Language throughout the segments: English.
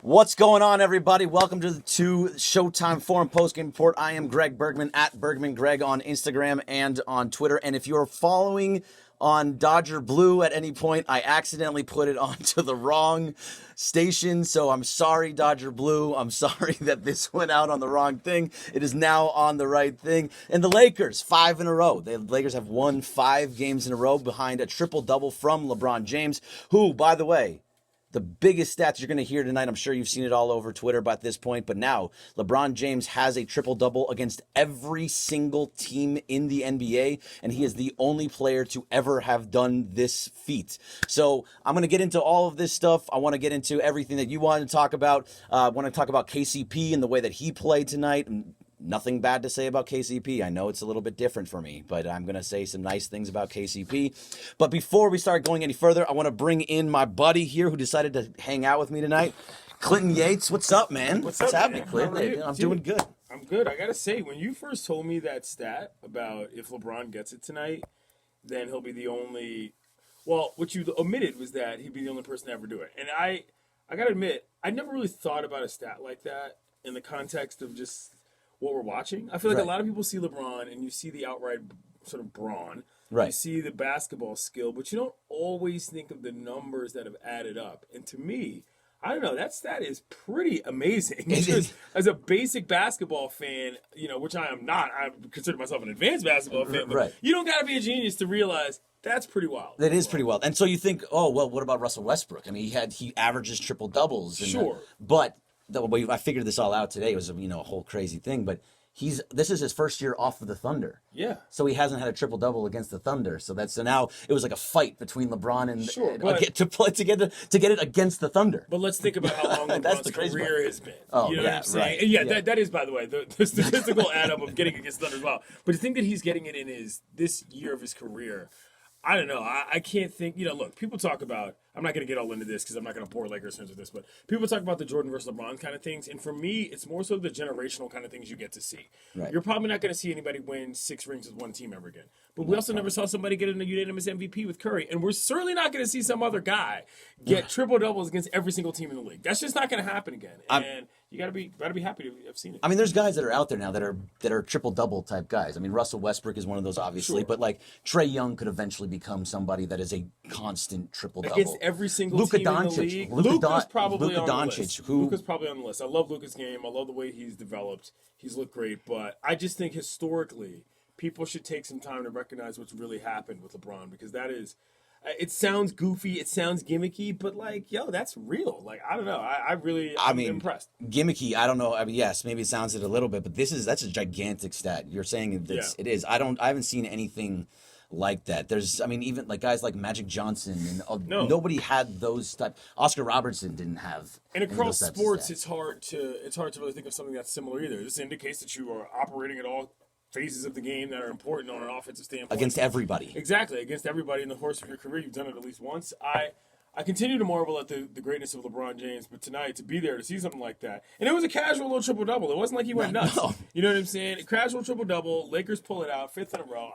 What's going on, everybody? Welcome to Showtime Forum Postgame Report. I am Greg Bergman at Bergman Greg on Instagram and on Twitter. And if you're following on Dodger Blue at any point, I accidentally put it onto the wrong station. So I'm sorry, Dodger Blue. I'm sorry that this went out on the wrong thing. It is now on the right thing. And the Lakers, 5 in a row. The Lakers have won 5 games in a row behind a triple-double from LeBron James, who, by the way, the biggest stats you're going to hear tonight, I'm sure you've seen it all over Twitter by this point, but now LeBron James has a triple-double against every single team in the NBA, and he is the only player to ever have done this feat. So I'm going to get into all of this stuff. I want to get into everything that you want to talk about. I want to talk about KCP and the way that he played tonight. Nothing bad to say about KCP. I know it's a little bit different for me, but I'm going to say some nice things about KCP. But before we start going any further, I want to bring in my buddy here who decided to hang out with me tonight, Clinton Yates. What's up, man? What's happening, man? Clinton? I'm doing good. I'm good. I got to say, when you first told me that stat about if LeBron gets it tonight, then he'll be the only... Well, what you omitted was that he'd be the only person to ever do it. And I got to admit, I never really thought about a stat like that in the context of just what we're watching. I feel like a lot of people see LeBron and you see the outright sort of brawn. Right. You see the basketball skill, but you don't always think of the numbers that have added up. And to me, I don't know, that stat is pretty amazing. As a basic basketball fan, you know, which I am not, I consider myself an advanced basketball fan, but you don't got to be a genius to realize that's pretty wild. That is pretty wild. And so you think, oh, well, what about Russell Westbrook? I mean, he averages triple doubles. Sure. But the way I figured this all out today, it was a whole crazy thing, but this is his first year off of the Thunder. Yeah. So he hasn't had a triple double against the Thunder. So now it was like a fight between LeBron and to get it against the Thunder. But let's think about how long LeBron's career has been. Oh, you know what I'm saying? Right. Yeah, that is, by the way, the statistical add up of getting against the Thunder as well. But to think that he's getting it in this year of his career, I don't know. I can't think. Look, people talk about. I'm not going to get all into this because I'm not going to bore Lakers fans with this, but people talk about the Jordan versus LeBron kind of things, and for me, it's more so the generational kind of things you get to see. Right. You're probably not going to see anybody win 6 rings with one team ever again. But we also never saw somebody get a unanimous MVP with Curry, and we're certainly not going to see some other guy get triple doubles against every single team in the league. That's just not going to happen again. And you got to be happy to have seen it. I mean, there's guys that are out there now that are triple double type guys. I mean, Russell Westbrook is one of those, obviously, but like Trae Young could eventually become somebody that is a constant triple double against every single team in the league. Luka's probably on the list. Luka's probably on the list. I love Luka's game. I love the way he's developed. He's looked great, but I just think historically, people should take some time to recognize what's really happened with LeBron, because that is. It sounds goofy, it sounds gimmicky, but that's real. I don't know. I'm impressed. Gimmicky, I don't know. I mean, yes, maybe it sounds it a little bit, but that's a gigantic stat. You're saying it is. I haven't seen anything like that. Even like guys like Magic Johnson and nobody had those type. Oscar Robertson didn't have. And across sports, it's hard to really think of something that's similar either. This indicates that you are operating at all phases of the game that are important on an offensive standpoint. Against everybody. Exactly, against everybody in the course of your career. You've done it at least once. I continue to marvel at the greatness of LeBron James, but tonight, to be there, to see something like that. And it was a casual little triple-double. It wasn't like he went nuts. No. You know what I'm saying? A casual triple-double, Lakers pull it out, 5th in a row.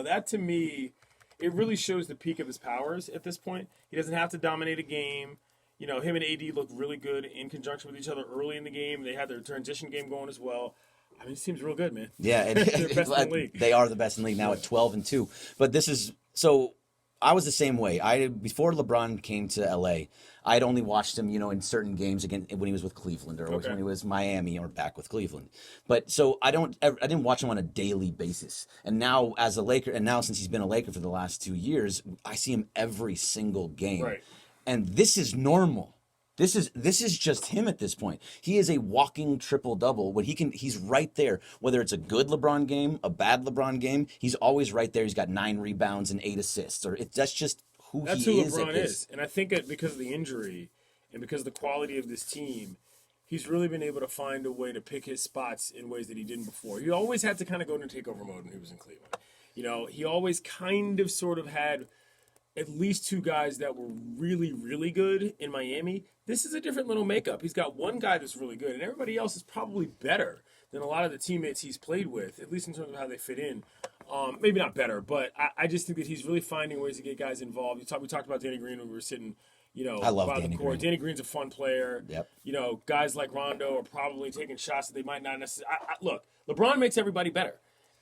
That to me, it really shows the peak of his powers at this point. He doesn't have to dominate a game. Him and AD looked really good in conjunction with each other early in the game. They had their transition game going as well. I mean, it seems real good, man. Yeah, they're best in the league. They are the best in the league now at 12-2. But this is so. I was the same way. Before LeBron came to LA, I'd only watched him, in certain games again when he was with Cleveland or when he was Miami or back with Cleveland. But so I didn't watch him on a daily basis. And now as a Laker, and now since he's been a Laker for the last 2 years, I see him every single game. Right. And this is normal. This is just him at this point. He is a walking triple double. He's right there. Whether it's a good LeBron game, a bad LeBron game, he's always right there. He's got 9 rebounds and 8 assists. That's just who That's he who is. LeBron is. And I think that because of the injury and because of the quality of this team, he's really been able to find a way to pick his spots in ways that he didn't before. He always had to kind of go into takeover mode when he was in Cleveland. He always kind of sort of had at least 2 guys that were really, really good in Miami. This is a different little makeup. He's got one guy that's really good, and everybody else is probably better than a lot of the teammates he's played with, at least in terms of how they fit in. Maybe not better, but I just think that he's really finding ways to get guys involved. We talked about Danny Green when we were sitting, I love by Danny the court. Green. Danny Green's a fun player. Yep. Guys like Rondo are probably taking shots that they might not necessarily. Look, LeBron makes everybody better.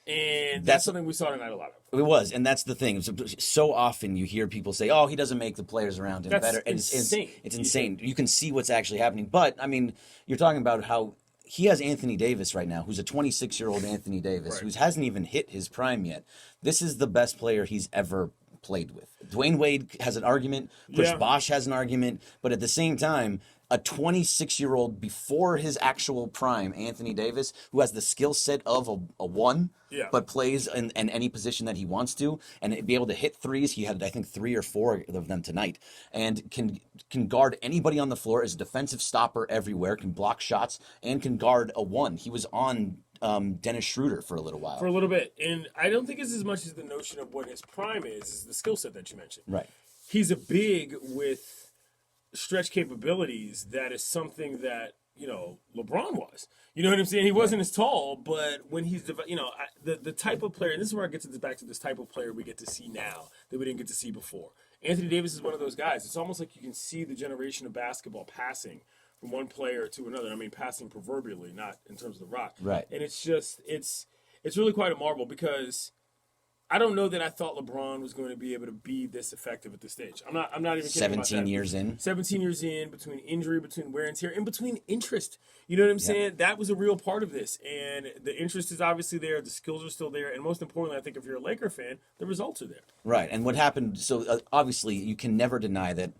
And that's something we saw tonight a lot of. It was, and that's the thing. So often you hear people say, "Oh, he doesn't make the players around him better." And insane. It's insane. You can see what's actually happening. But I mean, you're talking about how he has Anthony Davis right now, who's a 26-year-old Anthony Davis, who hasn't even hit his prime yet. This is the best player he's ever played with. Dwayne Wade has an argument. Chris Bosh has an argument. But at the same time, a 26-year-old before his actual prime, Anthony Davis, who has the skill set of a 1, but plays in any position that he wants to, and be able to hit threes. He had, I think, 3 or 4 of them tonight, and can guard anybody on the floor, is a defensive stopper everywhere, can block shots, and can guard a 1. He was on Dennis Schroeder for a little while. For a little bit. And I don't think it's as much as the notion of what his prime is the skill set that you mentioned. Right. He's a big with stretch capabilities. That is something that LeBron was. You know what I'm saying? He wasn't as tall, but when he's the type of player, and this is where I get back to this type of player we get to see now that we didn't get to see before. Anthony Davis is one of those guys. It's almost like you can see the generation of basketball passing from one player to another. I mean, passing proverbially, not in terms of the rock. Right. And it's just it's really quite a marvel because I don't know that I thought LeBron was going to be able to be this effective at this stage. I'm not even kidding about that. 17 years in. 17 years in, between injury, between wear and tear, and between interest. You know what I'm saying? That was a real part of this. And the interest is obviously there. The skills are still there. And most importantly, I think if you're a Laker fan, the results are there. Right. And what happened, so obviously you can never deny that,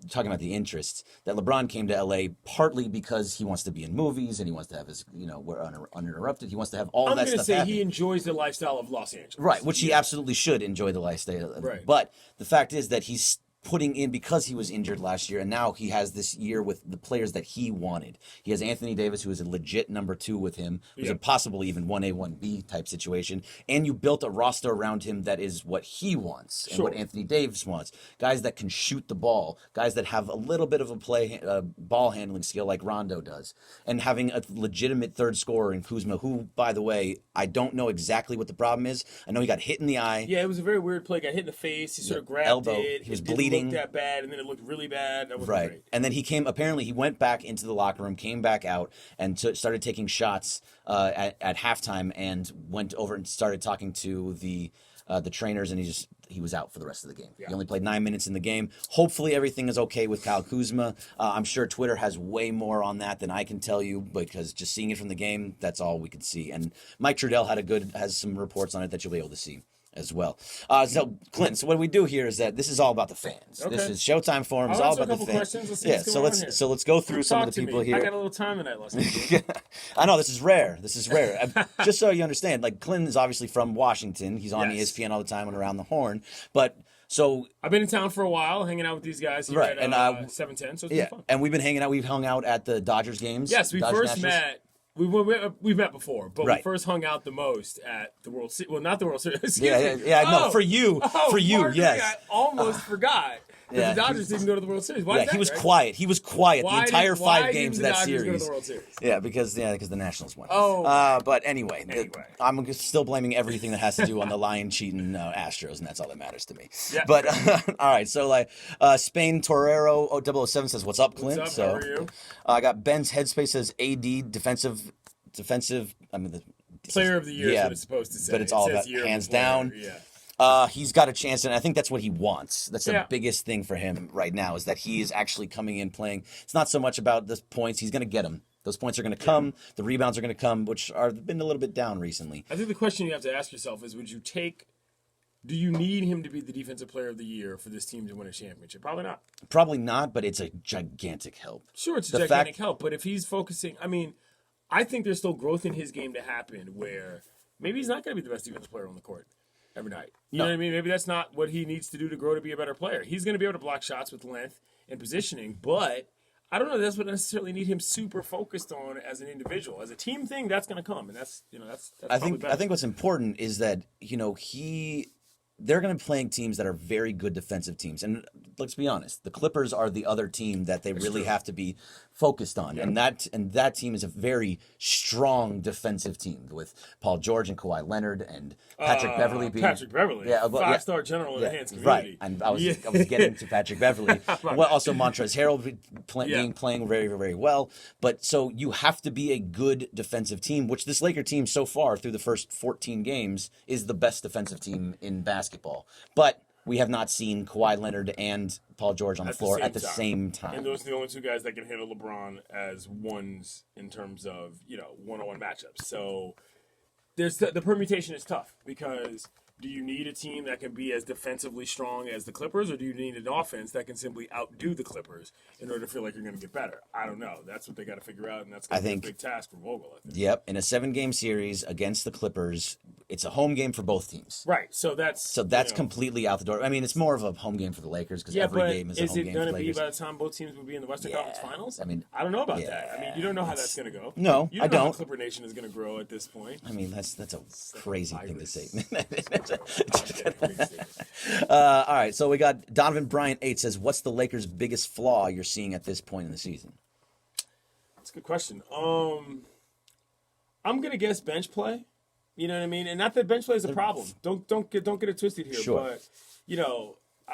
talking about the interests, that LeBron came to LA partly because he wants to be in movies and he wants to have his, we're uninterrupted. He wants to have all that stuff. I'm going to say he enjoys the lifestyle of Los Angeles. Right, which he absolutely should enjoy the lifestyle. Right. But the fact is that he's putting in, because he was injured last year, and now he has this year with the players that he wanted. He has Anthony Davis, who is a legit number 2 with him, who's a possible even 1A, 1B type situation, and you built a roster around him that is what he wants and what Anthony Davis wants. Guys that can shoot the ball, guys that have a little bit of a ball handling skill like Rondo does, and having a legitimate third scorer in Kuzma, who, by the way, I don't know exactly what the problem is. I know he got hit in the eye. Yeah, it was a very weird play. Got hit in the face. He sort of grabbed elbow. it. He was bleeding. bleeding. That bad, and then it looked really bad. That wasn't great. And then he went back into the locker room, came back out, and started taking shots at halftime, and went over and started talking to the trainers, and he was out for the rest of the game. He only played 9 minutes in the game. Hopefully everything is okay with Kyle Kuzma. I'm sure Twitter has way more on that than I can tell you, because just seeing it from the game, that's all we could see. And Mike Trudell has some reports on it that you'll be able to see as well. So Clint, so what we do here is that this is all about the fans. Okay. This is Showtime Forum. It's all about the fans. Questions. Let's see what's going on here. So let's go through some Talk of the to people me. here. I got a little time tonight, Leslie. I know, this is rare. Just so you understand, like, Clinton is obviously from Washington. He's on ESPN all the time and Around the Horn. But so I've been in town for a while, hanging out with these guys here at 710. So it's been fun. And we've been hanging out. We've hung out at the Dodgers games. Yes, we first met. We've met before, but we first hung out the most at the World Series. Well, not the World Series. No, for you, yes. I almost forgot that the Dodgers didn't go to the World Series. Why is that, he was Greg? quiet. He was quiet the entire 5 games of that Dodgers series. Go to the World Series? Yeah, because the Nationals won. Oh. But anyway, I'm still blaming everything that has to do on the Lion cheating Astros, and that's all that matters to me. Yeah. But all right, so Spain Torero 007 says, "What's up, Clint?" What's up? How are you? I got Ben's Headspace says AD defensive. I mean, Player of the year is what it's supposed to say. But it's all about hands down. Yeah. He's got a chance, and I think that's what he wants. That's the Yeah. biggest thing for him right now is that he is actually coming in playing. It's not so much about the points. He's going to get them. Those points are going to come. The rebounds are going to come, which are been a little bit down recently. I think the question you have to ask yourself is, do you need him to be the defensive player of the year for this team to win a championship? Probably not. Probably not, but it's a gigantic help. Sure, it's a gigantic help, but if he's focusing, I think there's still growth in his game to happen where maybe he's not going to be the best defensive player on the court every night. You know what I mean? Maybe that's not what he needs to do to grow to be a better player. He's going to be able to block shots with length and positioning, but I don't know. That's what I necessarily need him super focused on as an individual. As a team thing, that's going to come, and that's I think what's important is that they're going to be playing teams that are very good defensive teams. And let's be honest, the Clippers are the other team that they really have to be focused on. Yeah. And that team is a very strong defensive team with Paul George and Kawhi Leonard and Patrick Beverly being five-star general in the Hands community. Right. And I was getting to Patrick Beverly. Well, also Montrezl Harrell playing very, very well. But so you have to be a good defensive team, which this Laker team so far through the first 14 games is the best defensive team in basketball. But we have not seen Kawhi Leonard and Paul George on the floor at the same time. And those are the only two guys that can handle LeBron as ones in terms of, one-on-one matchups. So the permutation is tough because do you need a team that can be as defensively strong as the Clippers, or do you need an offense that can simply outdo the Clippers in order to feel like you're going to get better? I don't know. That's what they got to figure out, and that's going to be a big task for Vogel, I think. Yep. In a 7-game series against the Clippers, it's a home game for both teams. Right. So that's completely out the door. I mean, it's more of a home game for the Lakers because every game is a home game for the Lakers. Is it going to be by the time both teams will be in the Western Conference Finals? I mean, I don't know about that. I mean, you don't know how that's going to go. No, you I don't know don't. how Clipper Nation is going to grow at this point. I mean, that's a crazy thing to say. All right, so we got Donovan Bryant 8 says, "What's the Lakers' biggest flaw you're seeing at this point in the season?" That's a good question. I'm gonna guess bench play. You know what I mean, and not that bench play is a problem. Don't get it twisted here. Sure. But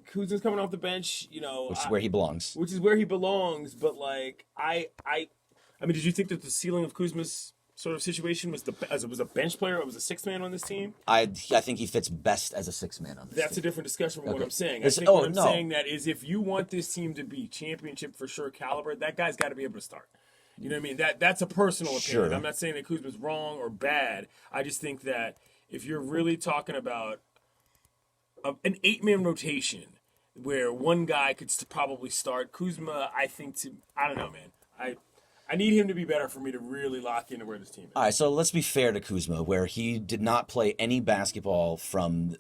Kuzma's coming off the bench. Which is where he belongs. Which is where he belongs. But I mean, did you think that the ceiling of Kuzma's sort of situation was a bench player or was a sixth man on this team? I think he fits best as a sixth man on this That's team. a different discussion from what I'm saying. Saying that is if you want this team to be championship for sure caliber, that guy's got to be able to start. You know what I mean? That's a personal opinion. Sure. I'm not saying that Kuzma's wrong or bad. I just think that if you're really talking about an 8-man rotation where one guy could probably start, Kuzma, I don't know, man. I need him to be better for me to really lock into where this team is. All right, so let's be fair to Kuzma, where he did not play any basketball from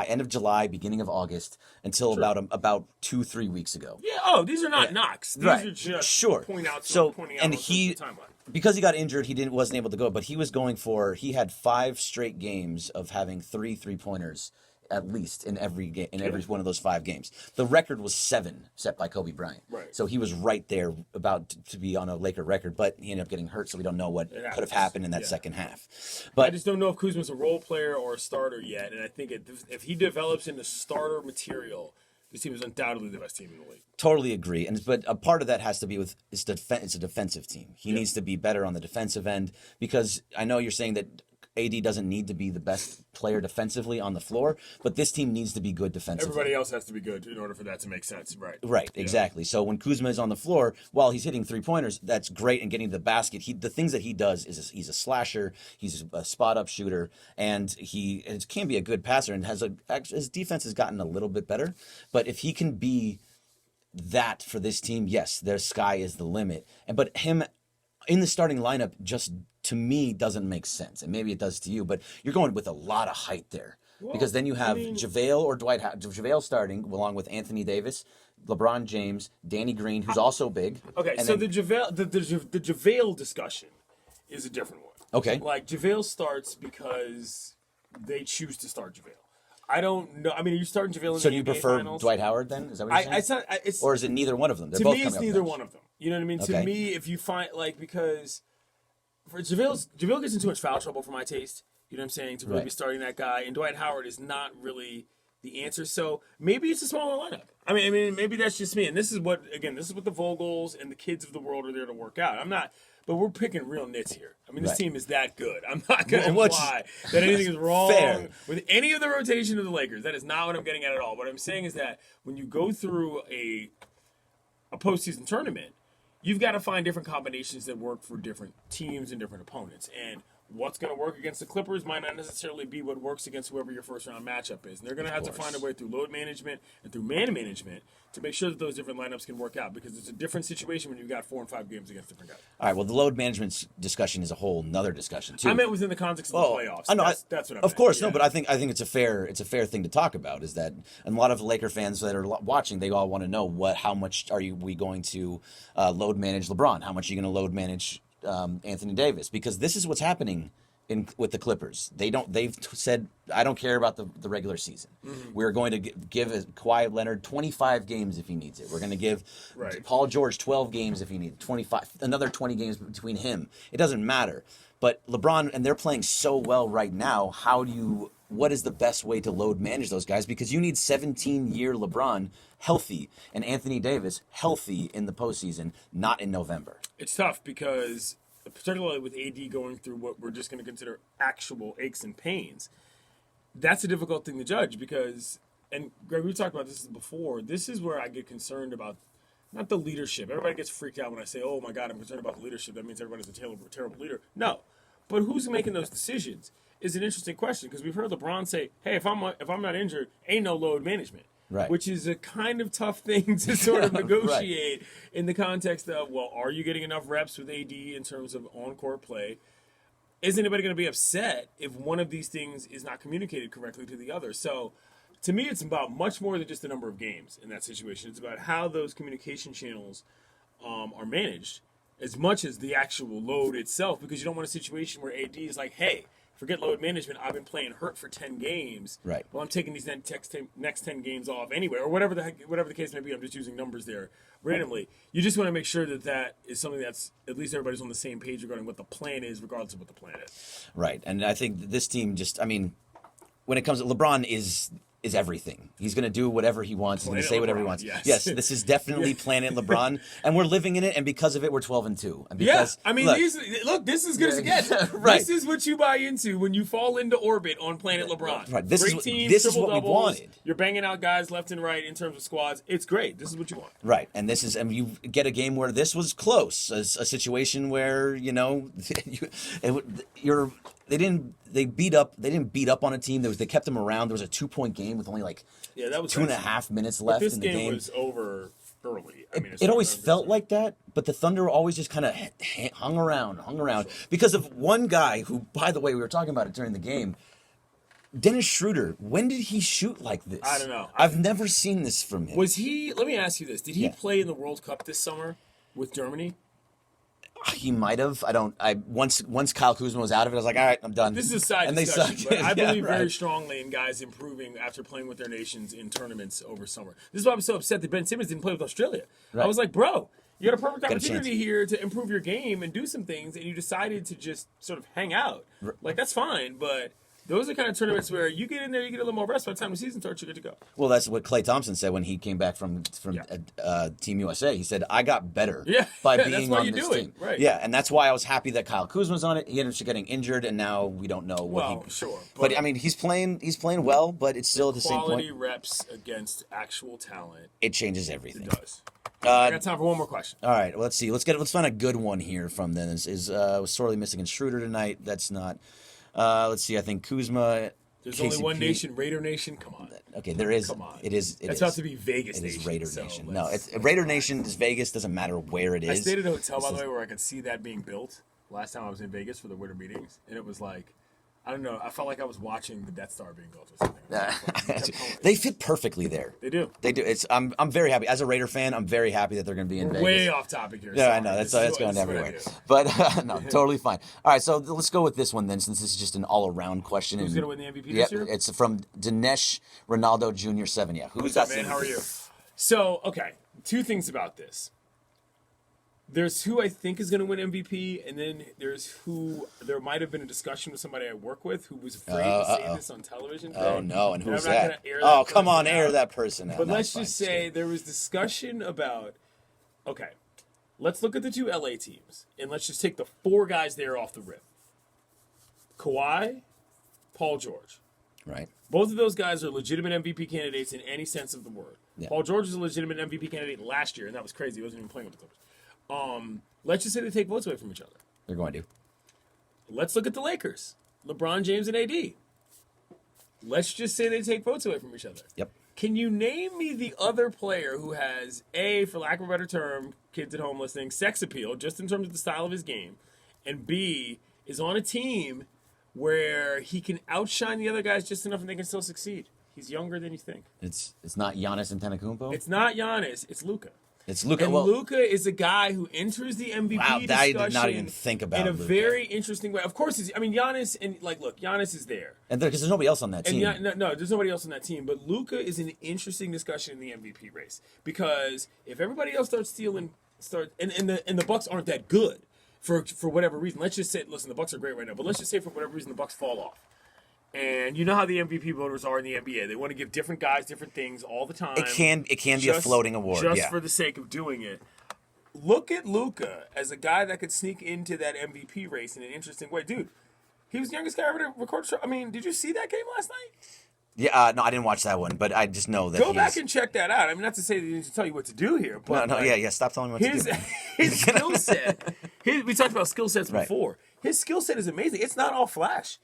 end of July, beginning of August, until about 2-3 weeks ago. Yeah. These are not knocks. These are just pointing out the timeline. Because he got injured, wasn't able to go. But he had 5 straight games of having 3 3-pointers at least in every game, in every one of those 5 games. The record was 7 set by Kobe Bryant. Right. So he was right there about to be on a Laker record, but he ended up getting hurt, so we don't know what could have happened in that second half. But I just don't know if Kuzma's a role player or a starter yet, and I think if he develops into starter material, this team is undoubtedly the best team in the league. Totally agree, but a part of that has to be with it's a defensive team. He needs to be better on the defensive end because I know you're saying that AD doesn't need to be the best player defensively on the floor, but this team needs to be good defensively. Everybody else has to be good in order for that to make sense, right? Right, exactly. So when Kuzma is on the floor, while he's hitting 3-pointers, that's great and getting to the basket. The things that he does is he's a slasher, he's a spot-up shooter, and he can be a good passer, and his defense has gotten a little bit better. But if he can be that for this team, yes, their sky is the limit. But him in the starting lineup just, to me, doesn't make sense. And maybe it does to you, but you're going with a lot of height there. Because then you have JaVale or Dwight Howard. JaVale starting along with Anthony Davis, LeBron James, Danny Green, who's also big. Okay, so the JaVale discussion is a different one. Okay. Like, JaVale starts because they choose to start JaVale. I don't know. I mean, are you starting JaVale in the NBA finals? So do you prefer Dwight Howard then? Is that what you're saying? Or is it neither one of them? They're to both me, it's neither one of them. You know what I mean? Okay. To me, if you find, because for JaVale gets into too much foul trouble for my taste. You know what I'm saying? To really be starting that guy. And Dwight Howard is not really the answer. So maybe it's a smaller lineup. I mean, maybe that's just me. And this is what the Vogels and the kids of the world are there to work out. I'm not but we're picking real nits here. I mean, this Right. team is that good. I'm not going to Well, imply that anything is wrong fair. with any of the rotation of the Lakers. That is not what I'm getting at all. What I'm saying is that when you go through a postseason tournament, you've got to find different combinations that work for different teams and different opponents. And what's going to work against the Clippers might not necessarily be what works against whoever your first round matchup is. And they're going to have to find a way through load management and through man management to make sure that those different lineups can work out, because it's a different situation when you've got 4 and 5 games against different guys. All right. Well, the load management discussion is a whole nother discussion too. I meant within the context of the playoffs. I know. That's what I meant. Of course, Yeah. no, but I think it's a fair thing to talk about. Is that, and a lot of Laker fans that are watching, they all want to know how much we going to load manage LeBron? How much are you going to load manage Anthony Davis? Because this is what's happening with the Clippers. They've said, I don't care about the regular season. Mm-hmm. We're going to give Kawhi Leonard 25 games if he needs it. We're going to give Right. Paul George 12 games if he needs 25, another 20 games between him. It doesn't matter. But LeBron, and they're playing so well right now, what is the best way to load manage those guys? Because you need 17-year LeBron healthy and Anthony Davis healthy in the postseason, not in November. It's tough because, particularly with AD going through what we're just going to consider actual aches and pains, that's a difficult thing to judge because, and Greg, we talked about this before, this is where I get concerned about, not the leadership. Everybody gets freaked out when I say, oh my God, I'm concerned about the leadership. That means everybody's a terrible leader. No. But who's making those decisions is an interesting question, because we've heard LeBron say, hey, if I'm not injured, ain't no load management. Right. Which is a kind of tough thing to sort of negotiate in the context of, well, are you getting enough reps with AD in terms of on-court play? Is anybody going to be upset if one of these things is not communicated correctly to the other? So, to me, it's about much more than just the number of games in that situation. It's about how those communication channels are managed as much as the actual load itself, because you don't want a situation where AD is like, hey, forget load management, I've been playing hurt for 10 games. Right. Well, I'm taking these next 10 games off anyway, or whatever the case may be. I'm just using numbers there randomly. You just want to make sure that is something that's at least everybody's on the same page regarding what the plan is, regardless of what the plan is. Right. And I think this team when it comes to LeBron is everything. He's going to do whatever he wants. He's going to say whatever he wants. Yes. This is definitely Planet LeBron, and we're living in it. And because of it, we're 12-2. And Yeah, because, I mean, this is good as it gets. Right. This is what you buy into when you fall into orbit on Planet LeBron. Right. This is what we wanted. You're banging out guys left and right in terms of squads. It's great. This is what you want. Right, and you get a game where this was close, a situation where they didn't beat up on a team. They kept them around. There was a 2-point game with only that was 2.5 minutes left in the game. This game was over early. It always felt like that, but the Thunder always just kind of hung around because of one guy who, by the way, we were talking about it during the game. Dennis Schroeder, when did he shoot like this? I don't know. I've never seen this from him. Was he? Let me ask you this: did he play in the World Cup this summer with Germany? He might have. Once Kyle Kuzma was out of it, I was like, all right, I'm done. This is a side and discussion, they suck. but I believe very strongly in guys improving after playing with their nations in tournaments over summer. This is why I'm so upset that Ben Simmons didn't play with Australia. Right. I was like, bro, you got a perfect Got a opportunity here to improve your game and do some things, and you decided to just sort of hang out. Like, that's fine, but those are kind of tournaments where you get in there, you get a little more rest. By the time the season starts, you're good to go. Well, that's what Klay Thompson said when he came back from Team USA. He said, I got better by being on this team. Right. Yeah, and that's why I was happy that Kyle Kuzma was on it. He ended up getting injured, and now we don't know what sure. But I mean, he's playing well, but it's still at the same point. Quality reps against actual talent. It changes everything. It does. I got time for one more question. All right, let's see. Let's find a good one here from them. Was sorely missing against Schroeder tonight. That's not. Let's see. I think Kuzma. There's only one nation, Raider Nation. Come on. Okay, there is. Come on. It is. It's about to be Vegas It Nation. is Raider Nation. No, it's Raider Nation is Vegas. Doesn't matter where it is. I stayed at a hotel, by the way, where I could see that being built. Last time I was in Vegas for the winter meetings, and it was like, I don't know. I felt like I was watching the Death Star being built or something. They fit perfectly there. They do. They do. I'm very happy as a Raider fan. I'm very happy that they're going to be in Vegas. Way off topic here. Yeah, I know that's going everywhere. But no, totally fine. All right, so let's go with this one then, since this is just an all-around question. Who's going to win the MVP this year? It's from Dinesh Ronaldo Jr. 7. Yeah, who's that? Man, how are you? So, okay, two things about this. There's who I think is going to win MVP, and then there might have been a discussion with somebody I work with who was afraid to say this on television. Oh, no, and who's that? Oh, come on, air that person out. But let's just say there was discussion about, okay, let's look at the 2 LA teams, and let's just take the 4 guys there off the rip. Kawhi, Paul George. Right. Both of those guys are legitimate MVP candidates in any sense of the word. Yeah. Paul George was a legitimate MVP candidate last year, and that was crazy. He wasn't even playing with the Clippers. Let's just say they take votes away from each other. They're going to. Let's look at the Lakers. LeBron James and AD. Let's just say they take votes away from each other. Yep. Can you name me the other player who has, A, for lack of a better term, kids at home listening, sex appeal, just in terms of the style of his game, and B, is on a team where he can outshine the other guys just enough and they can still succeed? He's younger than you think. It's not Giannis Antetokounmpo? It's not Giannis. It's Luka. It's Luka. And Luka is a guy who enters the MVP discussion I did not even think about in a Luka. very interesting way. Of course, Giannis, and look, Giannis is there. And because there's nobody else on that team. And no, there's nobody else on that team. But Luka is an interesting discussion in the MVP race because if everybody else starts stealing, and the Bucks aren't that good for whatever reason. Let's just say, listen, the Bucks are great right now, but let's just say for whatever reason the Bucks fall off. And you know how the MVP voters are in the NBA. They want to give different guys different things all the time. It can be a floating award, just for the sake of doing it. Look at Luka as a guy that could sneak into that MVP race in an interesting way. Dude, he was the youngest guy ever to record a show. I mean, did you see that game last night? Yeah, no, I didn't watch that one, but I just know that Go back and check that out. I mean, not to say that he needs to tell you what to do here, but stop telling me what to do. His skill set. We talked about skill sets before. His skill set is amazing. It's not all flash.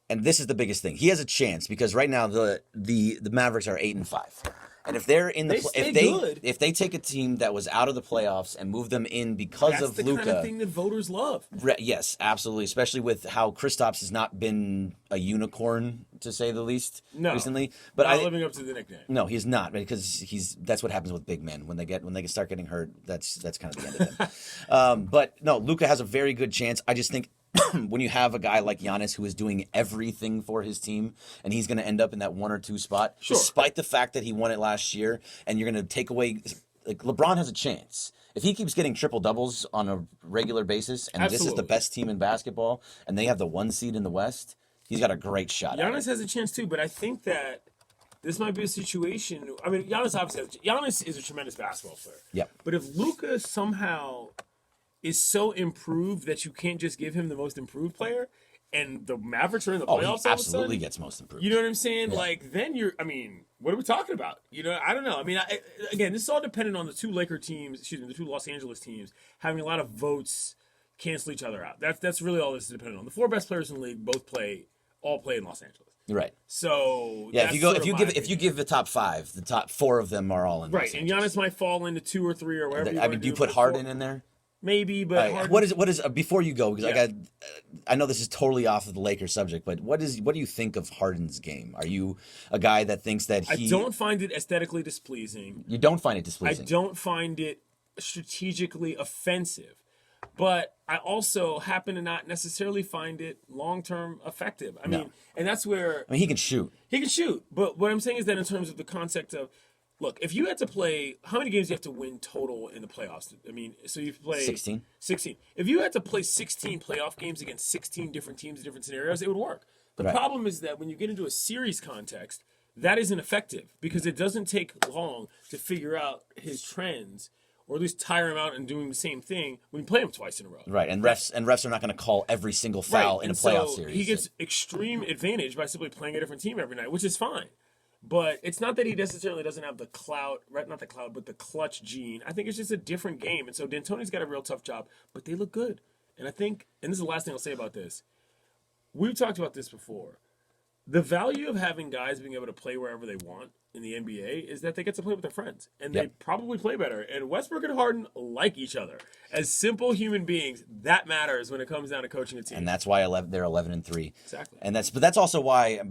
And this is the biggest thing. He has a chance because right now the Mavericks are 8-5. And if they're in the if they take a team that was out of the playoffs and move them in because That's of the Luka, kind of thing that voters love. Yes, absolutely. Especially with how Kristaps has not been a unicorn to say the least recently. But not living up to the nickname. No, he's not because that's what happens with big men when they start getting hurt. That's kind of the end of them. But no, Luka has a very good chance. I just think. When you have a guy like Giannis who is doing everything for his team and he's going to end up in that 1 or 2 spot, despite the fact that he won it last year, and you're going to take away like LeBron has a chance. If he keeps getting triple doubles on a regular basis and this is the best team in basketball and they have the 1 seed in the West, he's got a great shot. Giannis has a chance too, but I think that this might be a situation. I mean, Giannis is a tremendous basketball player. Yeah. But if Luka somehow is so improved that you can't just give him the most improved player, and the Mavericks are in the playoffs. He absolutely gets most improved. You know what I'm saying? Yeah. Like, then what are we talking about? I don't know. I mean, again, this is all dependent on the 2 the 2 Los Angeles teams having a lot of votes cancel each other out. That's really all this is dependent on. The 4 best players in the league all play in Los Angeles. Right. So yeah, if you give the top 5, the top 4 of them are all in. Right, and Giannis might fall into 2 or 3 or whatever. Do you put Harden in there? Maybe, but what is before you go, because I know this is totally off of the Lakers subject, but what do you think of Harden's game? Are you a guy that thinks that I don't find it aesthetically displeasing. You don't find it displeasing? I don't find it strategically offensive, but I also happen to not necessarily find it long-term effective. I mean, and that's where he can shoot. He can shoot, but what I'm saying is that in terms of the concept of, look, if you had to play, how many games do you have to win total in the playoffs? I mean, so you play 16. 16. If you had to play 16 playoff games against 16 different teams in different scenarios, it would work. The problem is that when you get into a series context, that isn't effective because it doesn't take long to figure out his trends or at least tire him out and doing the same thing when you play him twice in a row. Right, and refs are not going to call every single foul in a playoff series. He gets extreme advantage by simply playing a different team every night, which is fine. But it's not that he necessarily doesn't have the clout, not the clout, but the clutch gene. I think it's just a different game. And so D'Antoni's got a real tough job, but they look good. And I think, and this is the last thing I'll say about this, we've talked about this before. The value of having guys being able to play wherever they want in the NBA is that they get to play with their friends. And they probably play better. And Westbrook and Harden like each other. As simple human beings, that matters when it comes down to coaching a team. And that's why they're 11-3. Exactly. And that's also why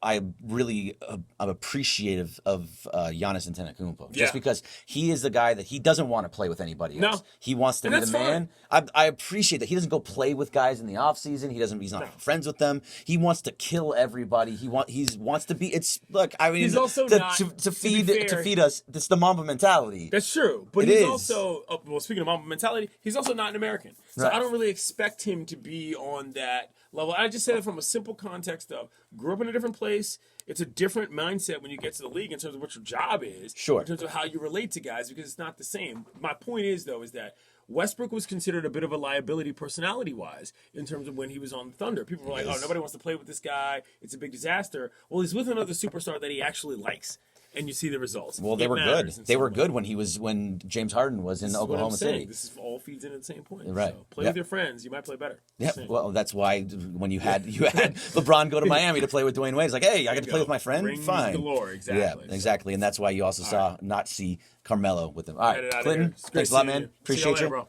I'm really appreciative of Giannis Antetokounmpo, just because he is the guy that he doesn't want to play with anybody else. No. He wants to be the man. I appreciate that he doesn't go play with guys in the offseason. He's not friends with them. He wants to kill everybody. He wants to be. He's also to feed us. It's the Mamba mentality. That's true, but he's also speaking of Mamba mentality, he's also not an American. So I don't really expect him to be on that level. I just say that from a simple context of grew up in a different place. It's a different mindset when you get to the league in terms of what your job is. Sure. In terms of how you relate to guys, because it's not the same. My point is, though, is that Westbrook was considered a bit of a liability personality-wise in terms of when he was on the Thunder. People were like, oh, nobody wants to play with this guy. It's a big disaster. Well, he's with another superstar that he actually likes. And you see the results. Well, they were good. They were good when James Harden was in Oklahoma City. This all feeds into the same point. Right. So play with your friends. You might play better. Yeah. Well, that's why when you had LeBron go to Miami to play with Dwayne Wade, it's like, hey, I got to play with my friend. Rings Fine. galore. Exactly. Yeah, exactly. And that's why you also not see Carmelo with him. All right, Clinton, thanks a lot, man. Appreciate you. Bro.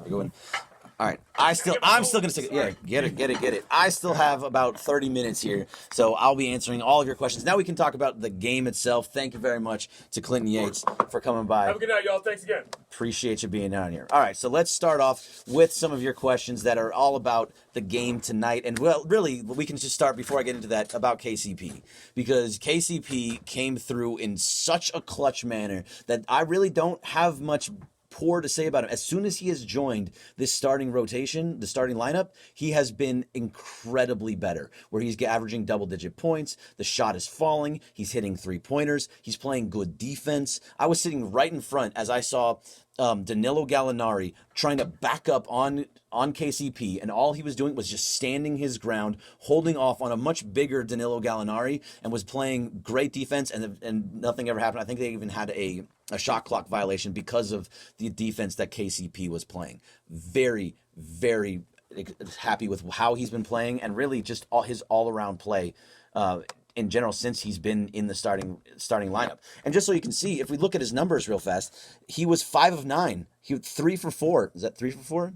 Good. All right, I'm still gonna say, get it. I still have about 30 minutes here, so I'll be answering all of your questions. Now we can talk about the game itself. Thank you very much to Clinton Yates for coming by. Have a good night, y'all. Thanks again. Appreciate you being down here. All right, so let's start off with some of your questions that are all about the game tonight. And, well, really, we can just start before I get into that about KCP. Because KCP came through in such a clutch manner that I really don't have much poor to say about him. As soon as he has joined this starting rotation, the starting lineup, he has been incredibly better, where he's averaging double-digit points, the shot is falling, he's hitting three-pointers, he's playing good defense. I was sitting right in front as I saw Danilo Gallinari trying to back up on KCP, and all he was doing was just standing his ground, holding off on a much bigger Danilo Gallinari, and was playing great defense, and nothing ever happened. I think they even had a shot clock violation because of the defense that KCP was playing. Very, very happy with how he's been playing, and really just his all-around play in general since he's been in the starting lineup. And just so you can see, if we look at his numbers real fast, he was 5 of 9. He was 3 for 4. Is that 3 for 4?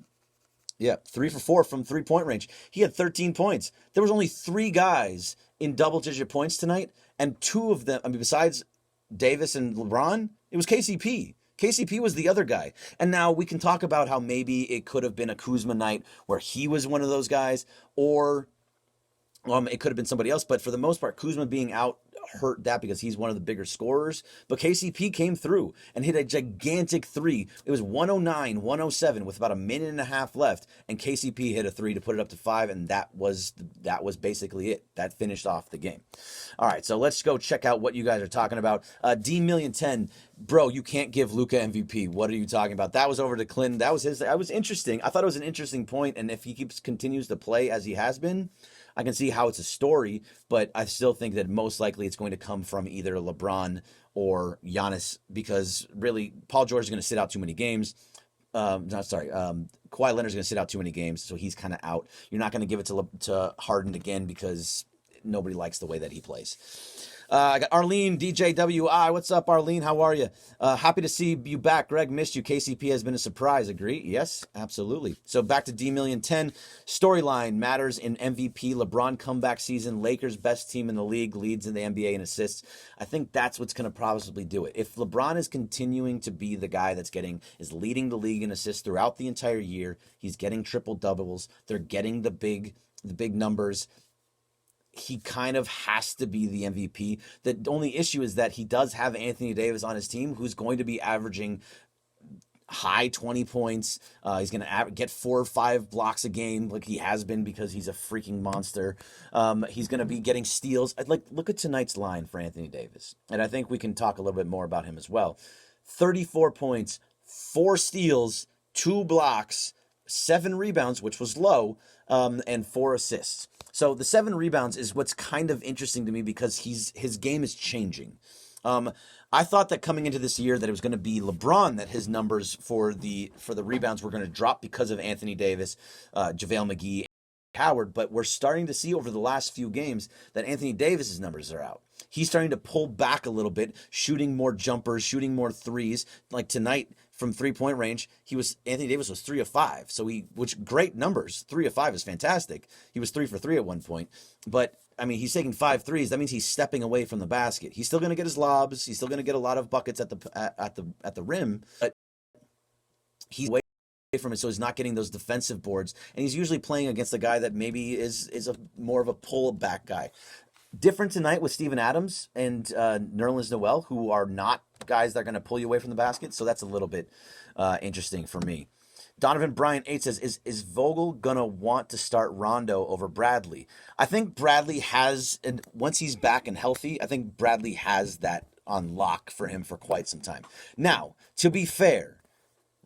Yeah, 3 for 4 from three-point range. He had 13 points. There was only 3 guys in double-digit points tonight, and 2 of them, besides Davis and LeBron, it was KCP. KCP was the other guy. And now we can talk about how maybe it could have been a Kuzma night where he was one of those guys, or it could have been somebody else. But for the most part, Kuzma being out hurt that because he's one of the bigger scorers. But KCP came through and hit a gigantic 3. It was 109-107 with about a minute and a half left, and KCP hit a 3 to put it up to 5, and that was basically it. That finished off the game. All right, so let's go check out what you guys are talking about. D10010, bro, you can't give Luka MVP. What are you talking about? That was over to Clinton. That was interesting. I thought it was an interesting point, and if he continues to play as he has been, I can see how it's a story, but I still think that most likely it's going to come from either LeBron or Giannis, because really Paul George is going to sit out too many games. Kawhi Leonard's going to sit out too many games, so he's kind of out. You're not going to give it to Harden again because nobody likes the way that he plays. I got Arlene, DJWI. What's up, Arlene? How are you? Happy to see you back. Greg missed you. KCP has been a surprise. Agree? Yes, absolutely. So back to D10010. Storyline matters in MVP. LeBron comeback season. Lakers best team in the league. Leads in the NBA in assists. I think that's what's going to probably do it. If LeBron is continuing to be the guy is leading the league in assists throughout the entire year, he's getting triple doubles. They're getting the big numbers. He kind of has to be the MVP. The only issue is that he does have Anthony Davis on his team, who's going to be averaging high 20 points. He's going to get 4 or 5 blocks a game like he has been because he's a freaking monster. He's going to be getting steals. Look at tonight's line for Anthony Davis. And I think we can talk a little bit more about him as well. 34 points, 4 steals, 2 blocks, 7 rebounds, which was low, and 4 assists. So the 7 rebounds is what's kind of interesting to me because his game is changing. I thought that coming into this year that it was going to be LeBron that his numbers for the rebounds were going to drop because of Anthony Davis, JaVale McGee, and Howard, but we're starting to see over the last few games that Anthony Davis's numbers are out. He's starting to pull back a little bit, shooting more jumpers, shooting more threes. Like tonight from 3-point range, Anthony Davis was 3 of 5. So which great numbers. 3 of 5 is fantastic. He was 3 for 3 at one point. But he's taking 5 threes. That means he's stepping away from the basket. He's still going to get his lobs. He's still going to get a lot of buckets at the rim. But he's away from it, so he's not getting those defensive boards. And he's usually playing against a guy that maybe is more of a pull-back guy. Different tonight with Steven Adams and Nerlens Noel, who are not guys that are going to pull you away from the basket. So that's a little bit interesting for me. Donovan Bryant 8 says, is Vogel going to want to start Rondo over Bradley? I think Bradley has, and once he's back and healthy, I think Bradley has that on lock for him for quite some time. Now, to be fair,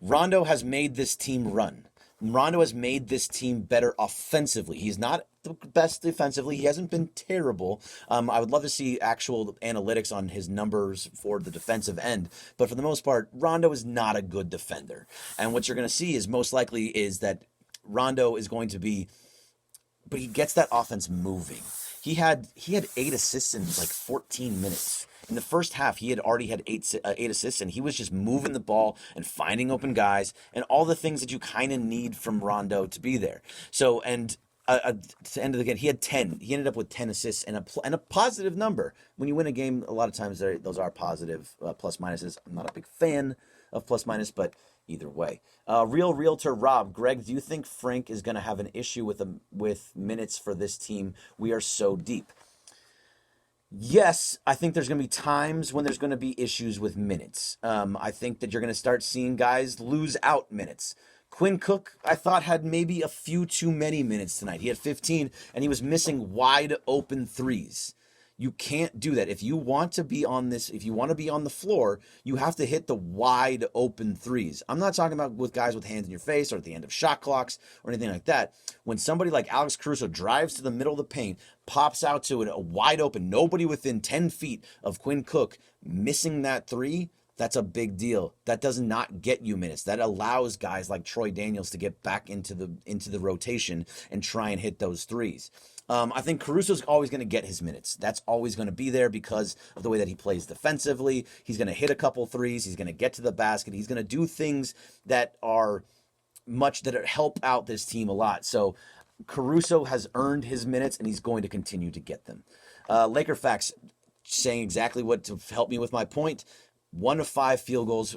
Rondo has made this team run. Rondo has made this team better offensively. He's not the best defensively. He hasn't been terrible. I would love to see actual analytics on his numbers for the defensive end. But for the most part, Rondo is not a good defender. And what you're going to see is most likely is that Rondo is going to be, but he gets that offense moving. He had 8 assists in like 14 minutes. In the first half, he had already had eight assists, and he was just moving the ball and finding open guys and all the things that you kind of need from Rondo to be there. So, and to end of the game, he had 10. He ended up with 10 assists and a positive number. When you win a game, a lot of times those are positive plus minuses. I'm not a big fan of plus minus, but either way. Real Realtor Rob, Greg, do you think Frank is going to have an issue with minutes for this team? We are so deep. Yes, I think there's going to be times when there's going to be issues with minutes. I think that you're going to start seeing guys lose out minutes. Quinn Cook, I thought, had maybe a few too many minutes tonight. He had 15, and he was missing wide open threes. You can't do that. If you want to be on the floor, you have to hit the wide open threes. I'm not talking about with guys with hands in your face or at the end of shot clocks or anything like that. When somebody like Alex Caruso drives to the middle of the paint, pops out to a wide open, nobody within 10 feet of Quinn Cook, missing that three, that's a big deal. That does not get you minutes. That allows guys like Troy Daniels to get back into the rotation and try and hit those threes. I think Caruso's always going to get his minutes. That's always going to be there because of the way that he plays defensively. He's going to hit a couple threes. He's going to get to the basket. He's going to do things that help out this team a lot. So Caruso has earned his minutes, and he's going to continue to get them. Laker Facts saying exactly what to help me with my point. 1 of 5 field goals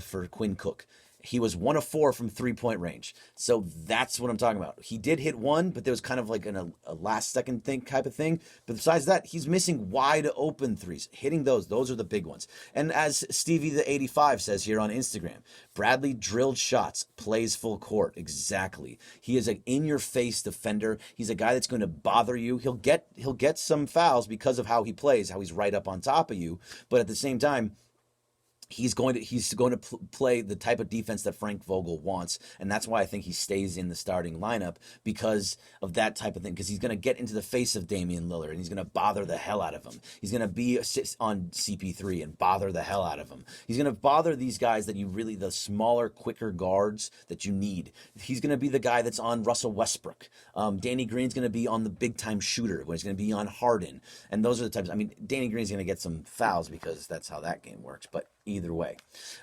for Quinn Cook. He was 1 of 4 from 3-point range. So that's what I'm talking about. He did hit one, but there was kind of like a last second type of thing. But besides that, he's missing wide open threes. Hitting those are the big ones. And as Stevie the 85 says here on Instagram, Bradley drilled shots, plays full court. Exactly. He is an in-your-face defender. He's a guy that's going to bother you. He'll get some fouls because of how he plays, how he's right up on top of you. But at the same time, he's going to play the type of defense that Frank Vogel wants, and that's why I think he stays in the starting lineup because of that type of thing, because he's going to get into the face of Damian Lillard, and he's going to bother the hell out of him. He's going to be on CP3 and bother the hell out of him. He's going to bother these guys the smaller, quicker guards that you need. He's going to be the guy that's on Russell Westbrook. Danny Green's going to be on the big-time shooter, when he's going to be on Harden, and those are the types. I mean, Danny Green's going to get some fouls because that's how that game works, but either way.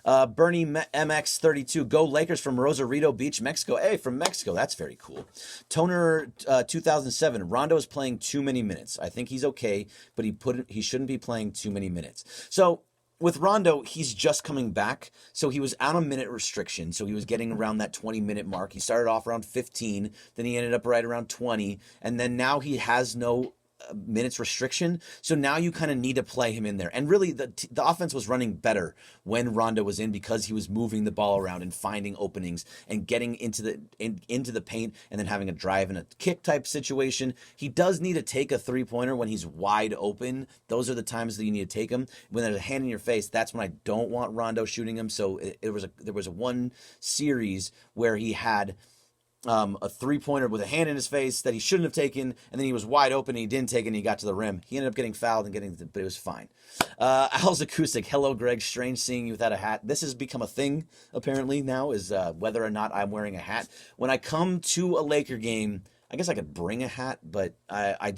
Bernie MX32, go Lakers from Rosarito Beach, Mexico. Hey, from Mexico, that's very cool. Toner 2007, Rondo is playing too many minutes. I think he's okay, but he shouldn't be playing too many minutes. So with Rondo, he's just coming back, so he was out of minute restriction, so he was getting around that 20-minute mark. He started off around 15, then he ended up right around 20, and then now he has no minutes restriction, so now you kind of need to play him in there. And really, the offense was running better when Rondo was in because he was moving the ball around and finding openings and getting into the paint and then having a drive and a kick type situation. He does need to take a three-pointer when he's wide open. Those are the times that you need to take him. When there's a hand in your face, that's when I don't want Rondo shooting him. So there was a one series where he had a three-pointer with a hand in his face that he shouldn't have taken, and then he was wide open and he didn't take it and he got to the rim. He ended up getting fouled but it was fine. Al's Acoustic, hello Greg, strange seeing you without a hat. This has become a thing apparently now, is whether or not I'm wearing a hat. When I come to a Laker game, I guess I could bring a hat, but I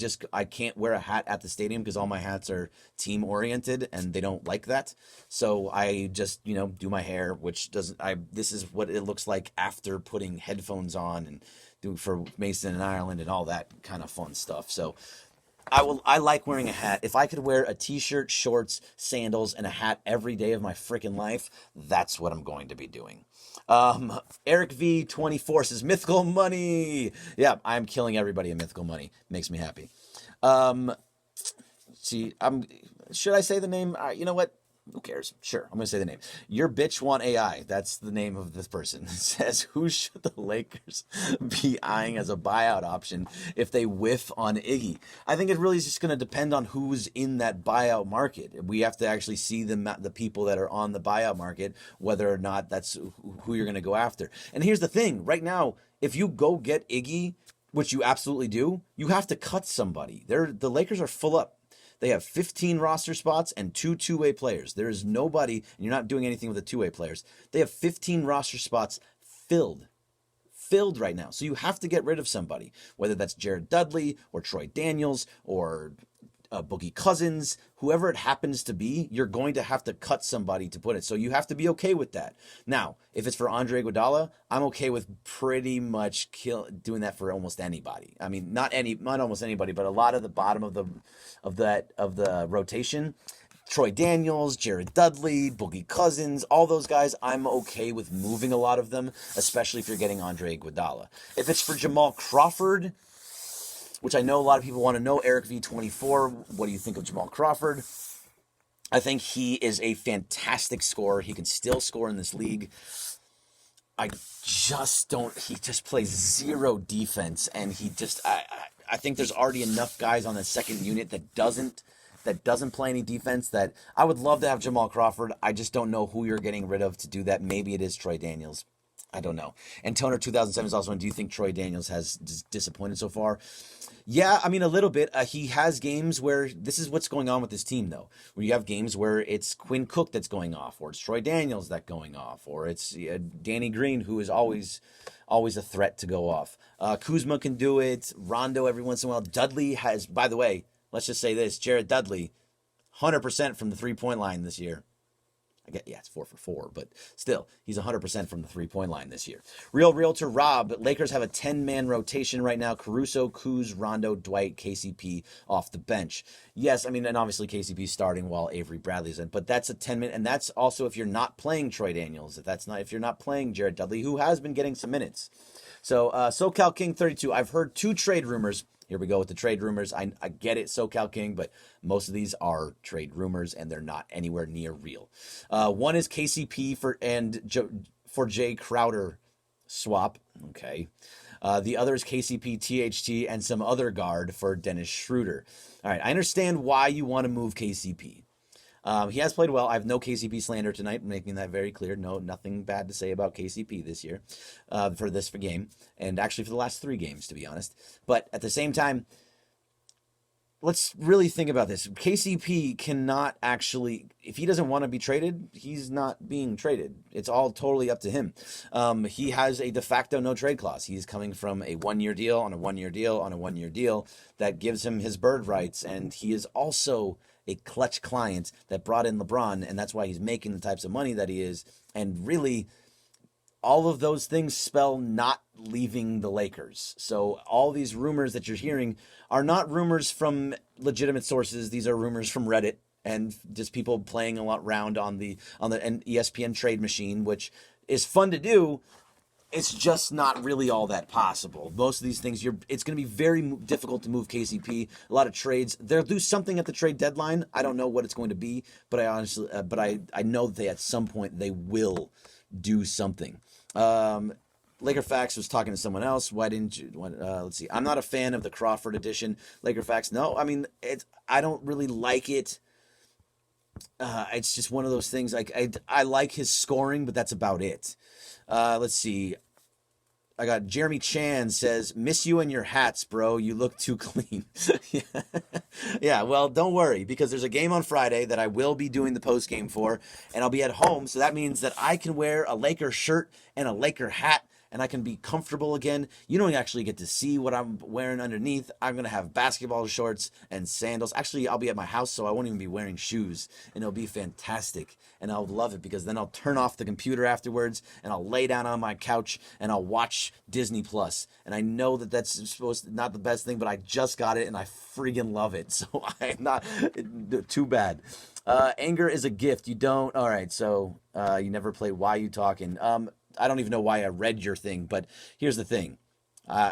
can't wear a hat at the stadium because all my hats are team oriented and they don't like that. So I just, do my hair, which this is what it looks like after putting headphones on and doing for Mason and Ireland and all that kind of fun stuff. So I like wearing a hat. If I could wear a t-shirt, shorts, sandals, and a hat every day of my freaking life, that's what I'm going to be doing. Eric V24 says mythical money. Yeah, I'm killing everybody in mythical money. Makes me happy. Should I say the name? You know what? Who cares? Sure, I'm going to say the name. Your bitch want AI. That's the name of this person. It says, who should the Lakers be eyeing as a buyout option if they whiff on Iggy? I think it really is just going to depend on who's in that buyout market. We have to actually see the people that are on the buyout market, whether or not that's who you're going to go after. And here's the thing. Right now, if you go get Iggy, which you absolutely do, you have to cut somebody. The Lakers are full up. They have 15 roster spots and 2 two-way players. There is nobody, and you're not doing anything with the two-way players. They have 15 roster spots filled right now. So you have to get rid of somebody, whether that's Jared Dudley or Troy Daniels or Boogie Cousins, whoever it happens to be, you're going to have to cut somebody to put it. So you have to be okay with that. Now, if it's for Andre Iguodala, I'm okay with pretty much doing that for almost anybody. I mean, not almost anybody, but a lot of the bottom of the rotation. Troy Daniels, Jared Dudley, Boogie Cousins, all those guys, I'm okay with moving a lot of them, especially if you're getting Andre Iguodala. If it's for Jamal Crawford, which I know a lot of people want to know, Eric V24, what do you think of Jamal Crawford? I think he is a fantastic scorer. He can still score in this league. He just plays zero defense, and I think there's already enough guys on the second unit that doesn't play any defense that I would love to have Jamal Crawford. I just don't know who you're getting rid of to do that. Maybe it is Troy Daniels. I don't know. And Toner 2007 is also on, do you think Troy Daniels has disappointed so far? Yeah, I mean, a little bit. He has games where this is what's going on with this team, though, where you have games where it's Quinn Cook that's going off, or it's Troy Daniels that's going off, or it's Danny Green, who is always a threat to go off. Kuzma can do it. Rondo every once in a while. Dudley has, by the way, let's just say this, Jared Dudley, 100% from the three-point line this year. It's 4 for 4, but still, he's 100% from the three-point line this year. Real Realtor Rob, Lakers have a 10-man rotation right now. Caruso, Kuz, Rondo, Dwight, KCP off the bench. Yes, I mean, and obviously KCP starting while Avery Bradley's in, but that's a 10-minute, and that's also if you're not playing Troy Daniels, if you're not playing Jared Dudley, who has been getting some minutes. So, SoCal King 32, I've heard 2 trade rumors. Here we go with the trade rumors. I get it, SoCal King, but most of these are trade rumors, and they're not anywhere near real. One is KCP for Jay Crowder swap. Okay. The other is KCP, THT, and some other guard for Dennis Schroeder. All right, I understand why you want to move KCP. He has played well. I have no KCP slander tonight, making that very clear. No, nothing bad to say about KCP this year for this game, and actually for the last 3 games, to be honest. But at the same time, let's really think about this. KCP cannot actually, if he doesn't want to be traded, he's not being traded. It's all totally up to him. He has a de facto no trade clause. He's coming from a 1-year deal on a 1-year deal on a 1-year deal that gives him his bird rights, and he is also a clutch client that brought in LeBron, and that's why he's making the types of money that he is. And really, all of those things spell not leaving the Lakers. So all these rumors that you're hearing are not rumors from legitimate sources. These are rumors from Reddit and just people playing a lot around on the ESPN trade machine, which is fun to do. It's just not really all that possible. Most of these things, it's going to be very difficult to move KCP. A lot of trades. They'll do something at the trade deadline. I don't know what it's going to be, but I know that at some point they will do something. Laker Facts was talking to someone else. Why didn't you? Let's see. I'm not a fan of the Crawford edition. Laker Facts. No, I mean, I don't really like it. It's just one of those things. I like his scoring, but that's about it. Let's see. I got Jeremy Chan says, miss you and your hats, bro. You look too clean. Yeah, well, don't worry, because there's a game on Friday that I will be doing the post game for, and I'll be at home. So that means that I can wear a Laker shirt and a Laker hat, and I can be comfortable again. You don't actually get to see what I'm wearing underneath. I'm going to have basketball shorts and sandals. Actually, I'll be at my house, so I won't even be wearing shoes, and it'll be fantastic. And I'll love it because then I'll turn off the computer afterwards, and I'll lay down on my couch, and I'll watch Disney Plus. And I know that that's supposed to not the best thing, but I just got it, and I freaking love it. So I'm not too bad. Anger is a gift. You don't. All right, so you never played Why You Talking. I don't even know why I read your thing, but here's the thing.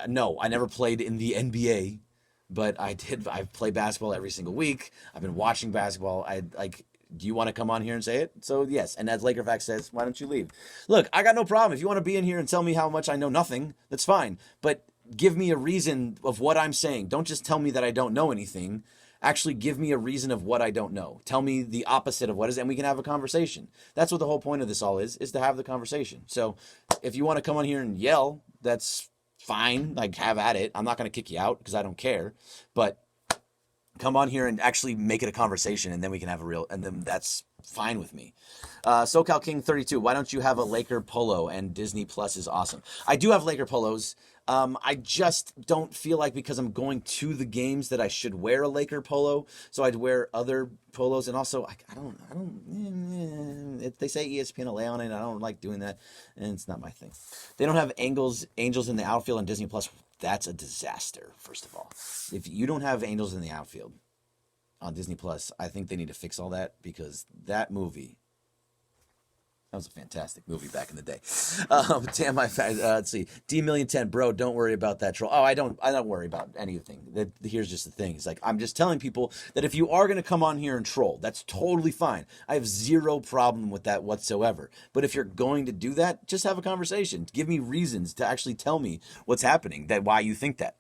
No, I never played in the NBA, but I play basketball every single week. I've been watching basketball. Do you want to come on here and say it? So yes, and as Laker Fact says, why don't you leave? Look, I got no problem. If you want to be in here and tell me how much I know nothing, that's fine. But give me a reason of what I'm saying. Don't just tell me that I don't know anything. Actually give me a reason of what I don't know. Tell me the opposite of what is, and we can have a conversation. That's what the whole point of this all is to have the conversation. So if you want to come on here and yell, that's fine. Like, have at it. I'm not going to kick you out because I don't care. But come on here and actually make it a conversation, and then we can have a real, and then that's fine with me. SoCal King 32, why don't you have a Laker polo? And Disney Plus is awesome. I do have Laker polos. I just don't feel like because I'm going to the games that I should wear a Laker polo. So I'd wear other polos, and also if they say ESPN will lay on it, I don't like doing that, and it's not my thing. They don't have angels in the outfield on Disney Plus. That's a disaster. First of all, if you don't have angels in the outfield on Disney Plus, I think they need to fix all that, because that movie. That was a fantastic movie back in the day. Let's see. D10010, bro, don't worry about that troll. Oh, I don't worry about anything. Here's just the thing. It's like, I'm just telling people that if you are going to come on here and troll, that's totally fine. I have zero problem with that whatsoever. But if you're going to do that, just have a conversation. Give me reasons to actually tell me what's happening, why you think that.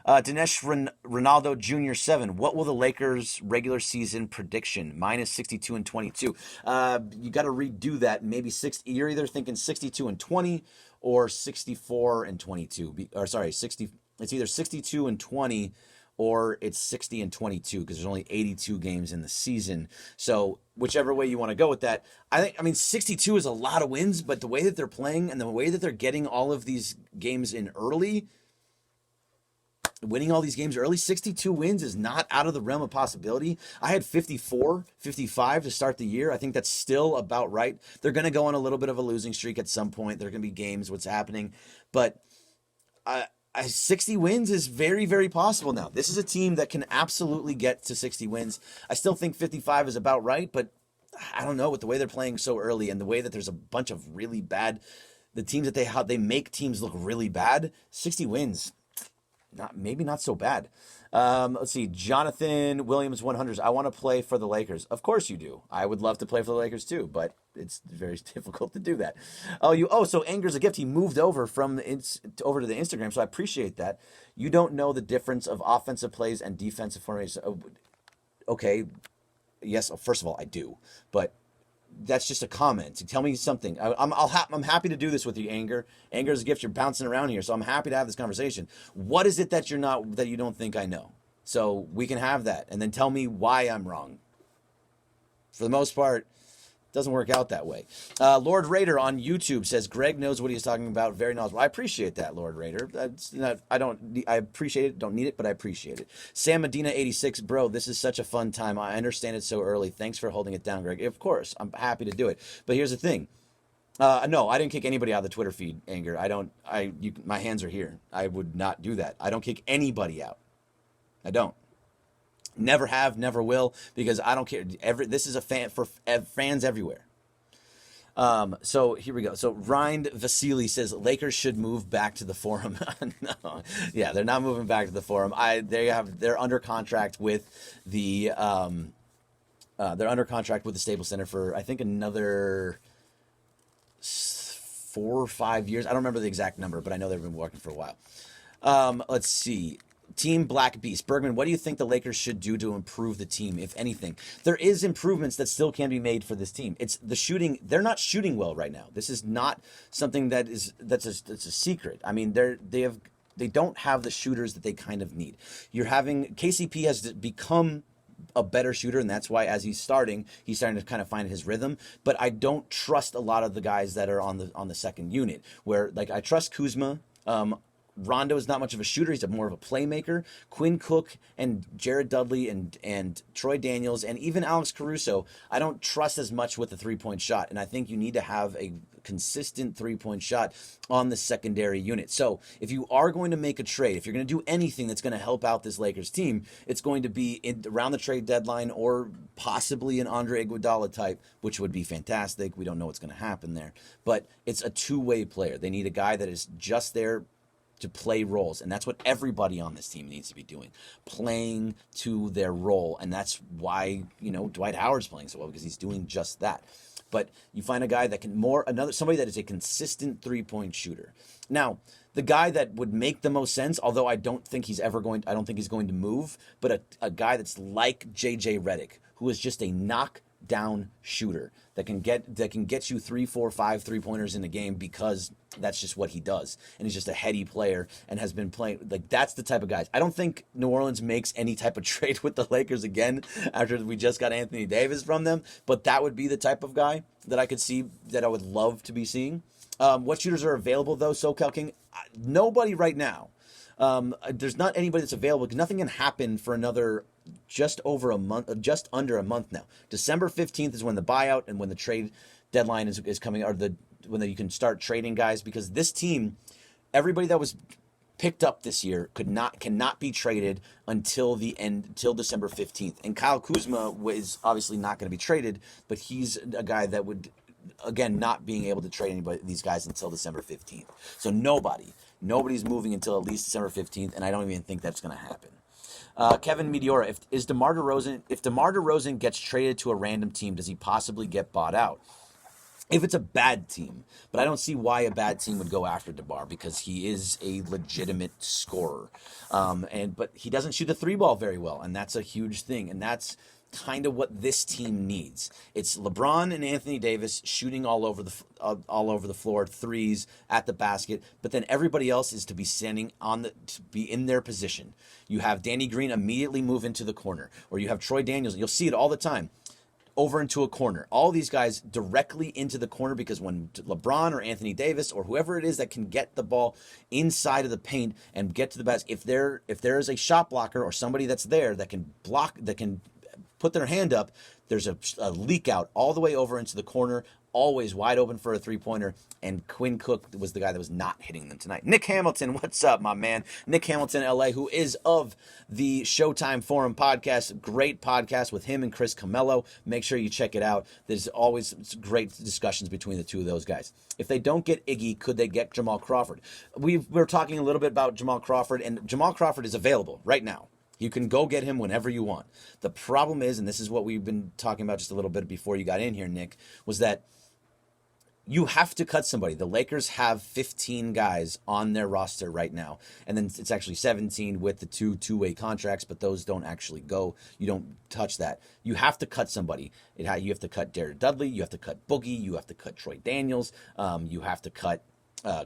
Dinesh Ronaldo Jr. 7. What will the Lakers regular season prediction? Minus 62 and 22. You got to redo that. Maybe you're either thinking 62 and 20 or 64 and 22. Or sorry, 60. It's either 62 and 20 or it's 60 and 22, because there's only 82 games in the season. So whichever way you want to go with that, I mean, 62 is a lot of wins, but the way that they're playing and the way that they're getting all of these games in early. Winning all these games early, 62 wins is not out of the realm of possibility. I had 54, 55 to start the year. I think that's still about right. They're going to go on a little bit of a losing streak at some point. There are going to be games, what's happening. But 60 wins is very, very possible now. This is a team that can absolutely get to 60 wins. I still think 55 is about right, but I don't know, with the way they're playing so early and the way that there's a bunch of really bad, the teams that they make teams look really bad, 60 wins. Maybe not so bad. Let's see. Jonathan Williams 100s. I want to play for the Lakers. Of course you do. I would love to play for the Lakers too, but it's very difficult to do that. So Anger's a gift. He moved over over to the Instagram, so I appreciate that. You don't know the difference of offensive plays and defensive formation. Okay. Yes. First of all, I do, but that's just a comment. So tell me something. I'm happy to do this with you, Anger. Anger is a gift. You're bouncing around here, so I'm happy to have this conversation. What is it that you don't think I know? So we can have that, and then tell me why I'm wrong. For the most part, it doesn't work out that way. Lord Raider on YouTube says Greg knows what he's talking about. Very knowledgeable. I appreciate that, Lord Raider. I appreciate it. Don't need it, but I appreciate it. Sam Medina 86, bro, this is such a fun time. I understand it so early. Thanks for holding it down, Greg. Of course, I'm happy to do it. But here's the thing. No, I didn't kick anybody out of the Twitter feed, Anger. My hands are here. I would not do that. I don't kick anybody out. I don't. Never have, never will, because I don't care. This is a fan for fans everywhere. So here we go. So Rind Vasily says Lakers should move back to the Forum. No, yeah, they're not moving back to the Forum. They're under contract with the Staples Center for I think another 4 or 5 years. I don't remember the exact number, but I know they've been working for a while. Let's see. Team Black Beast. Bergman, what do you think the Lakers should do to improve the team, if anything? There is improvements that still can be made for this team. It's the shooting. They're not shooting well right now. This is not something that's a secret. I mean, they don't have the shooters that they kind of need. KCP has become a better shooter, and that's why as he's starting to kind of find his rhythm. But I don't trust a lot of the guys that are on the second unit, where like I trust Kuzma. Rondo is not much of a shooter. He's more of a playmaker. Quinn Cook and Jared Dudley and Troy Daniels and even Alex Caruso, I don't trust as much with the three-point shot. And I think you need to have a consistent three-point shot on the secondary unit. So if you are going to make a trade, if you're going to do anything that's going to help out this Lakers team, it's going to be around the trade deadline or possibly an Andre Iguodala type, which would be fantastic. We don't know what's going to happen there. But it's a two-way player. They need a guy that is just there to play roles, and that's what everybody on this team needs to be doing, playing to their role, and that's why Dwight Howard's playing so well, because he's doing just that. But you find a guy that can somebody that is a consistent 3-point shooter. Now, the guy that would make the most sense, although I don't think he's going to move, but a guy that's like JJ Redick, who is just a knockdown shooter that can get you 3, 4, 5 3-pointers in a game, because that's just what he does. And he's just a heady player and has been playing. Like, that's the type of guys. I don't think New Orleans makes any type of trade with the Lakers again after we just got Anthony Davis from them, but that would be the type of guy that I could see, that I would love to be seeing. What shooters are available, though, SoCal King? Nobody right now. There's not anybody that's available, because nothing can happen for another just under a month now. December 15th is when the buyout and when the trade deadline is coming, or when you can start trading guys, because this team, everybody that was picked up this year cannot be traded until December 15th. And Kyle Kuzma was obviously not going to be traded, but he's a guy that would, again, not being able to trade these guys until December 15th. So nobody's moving until at least December 15th, and I don't even think that's going to happen. Kevin Meteora, if DeMar DeRozan gets traded to a random team, does he possibly get bought out? If it's a bad team, but I don't see why a bad team would go after DeMar, because he is a legitimate scorer, but he doesn't shoot the 3-ball very well, and that's a huge thing, and that's kind of what this team needs. It's LeBron and Anthony Davis shooting all over the floor, threes at the basket, but then everybody else is to be to be in their position. You have Danny Green immediately move into the corner, or you have Troy Daniels. You'll see it all the time. Over into a corner. All these guys directly into the corner, because when LeBron or Anthony Davis or whoever it is that can get the ball inside of the paint and get to the basket, if there is a shot blocker or somebody that's there that can put their hand up, there's a leak out all the way over into the corner, always wide open for a 3-pointer, and Quinn Cook was the guy that was not hitting them tonight. Nick Hamilton, what's up, my man? Nick Hamilton, LA, who is of the Showtime Forum podcast. Great podcast with him and Chris Camello. Make sure you check it out. There's always great discussions between the two of those guys. If they don't get Iggy, could they get Jamal Crawford? We're talking a little bit about Jamal Crawford, and Jamal Crawford is available right now. You can go get him whenever you want. The problem is, and this is what we've been talking about just a little bit before you got in here, Nick, was that you have to cut somebody. The Lakers have 15 guys on their roster right now, and then it's actually 17 with the two-way contracts, but those don't actually go. You don't touch that. You have to cut somebody. You have to cut Jared Dudley. You have to cut Boogie. You have to cut Troy Daniels. You have to cut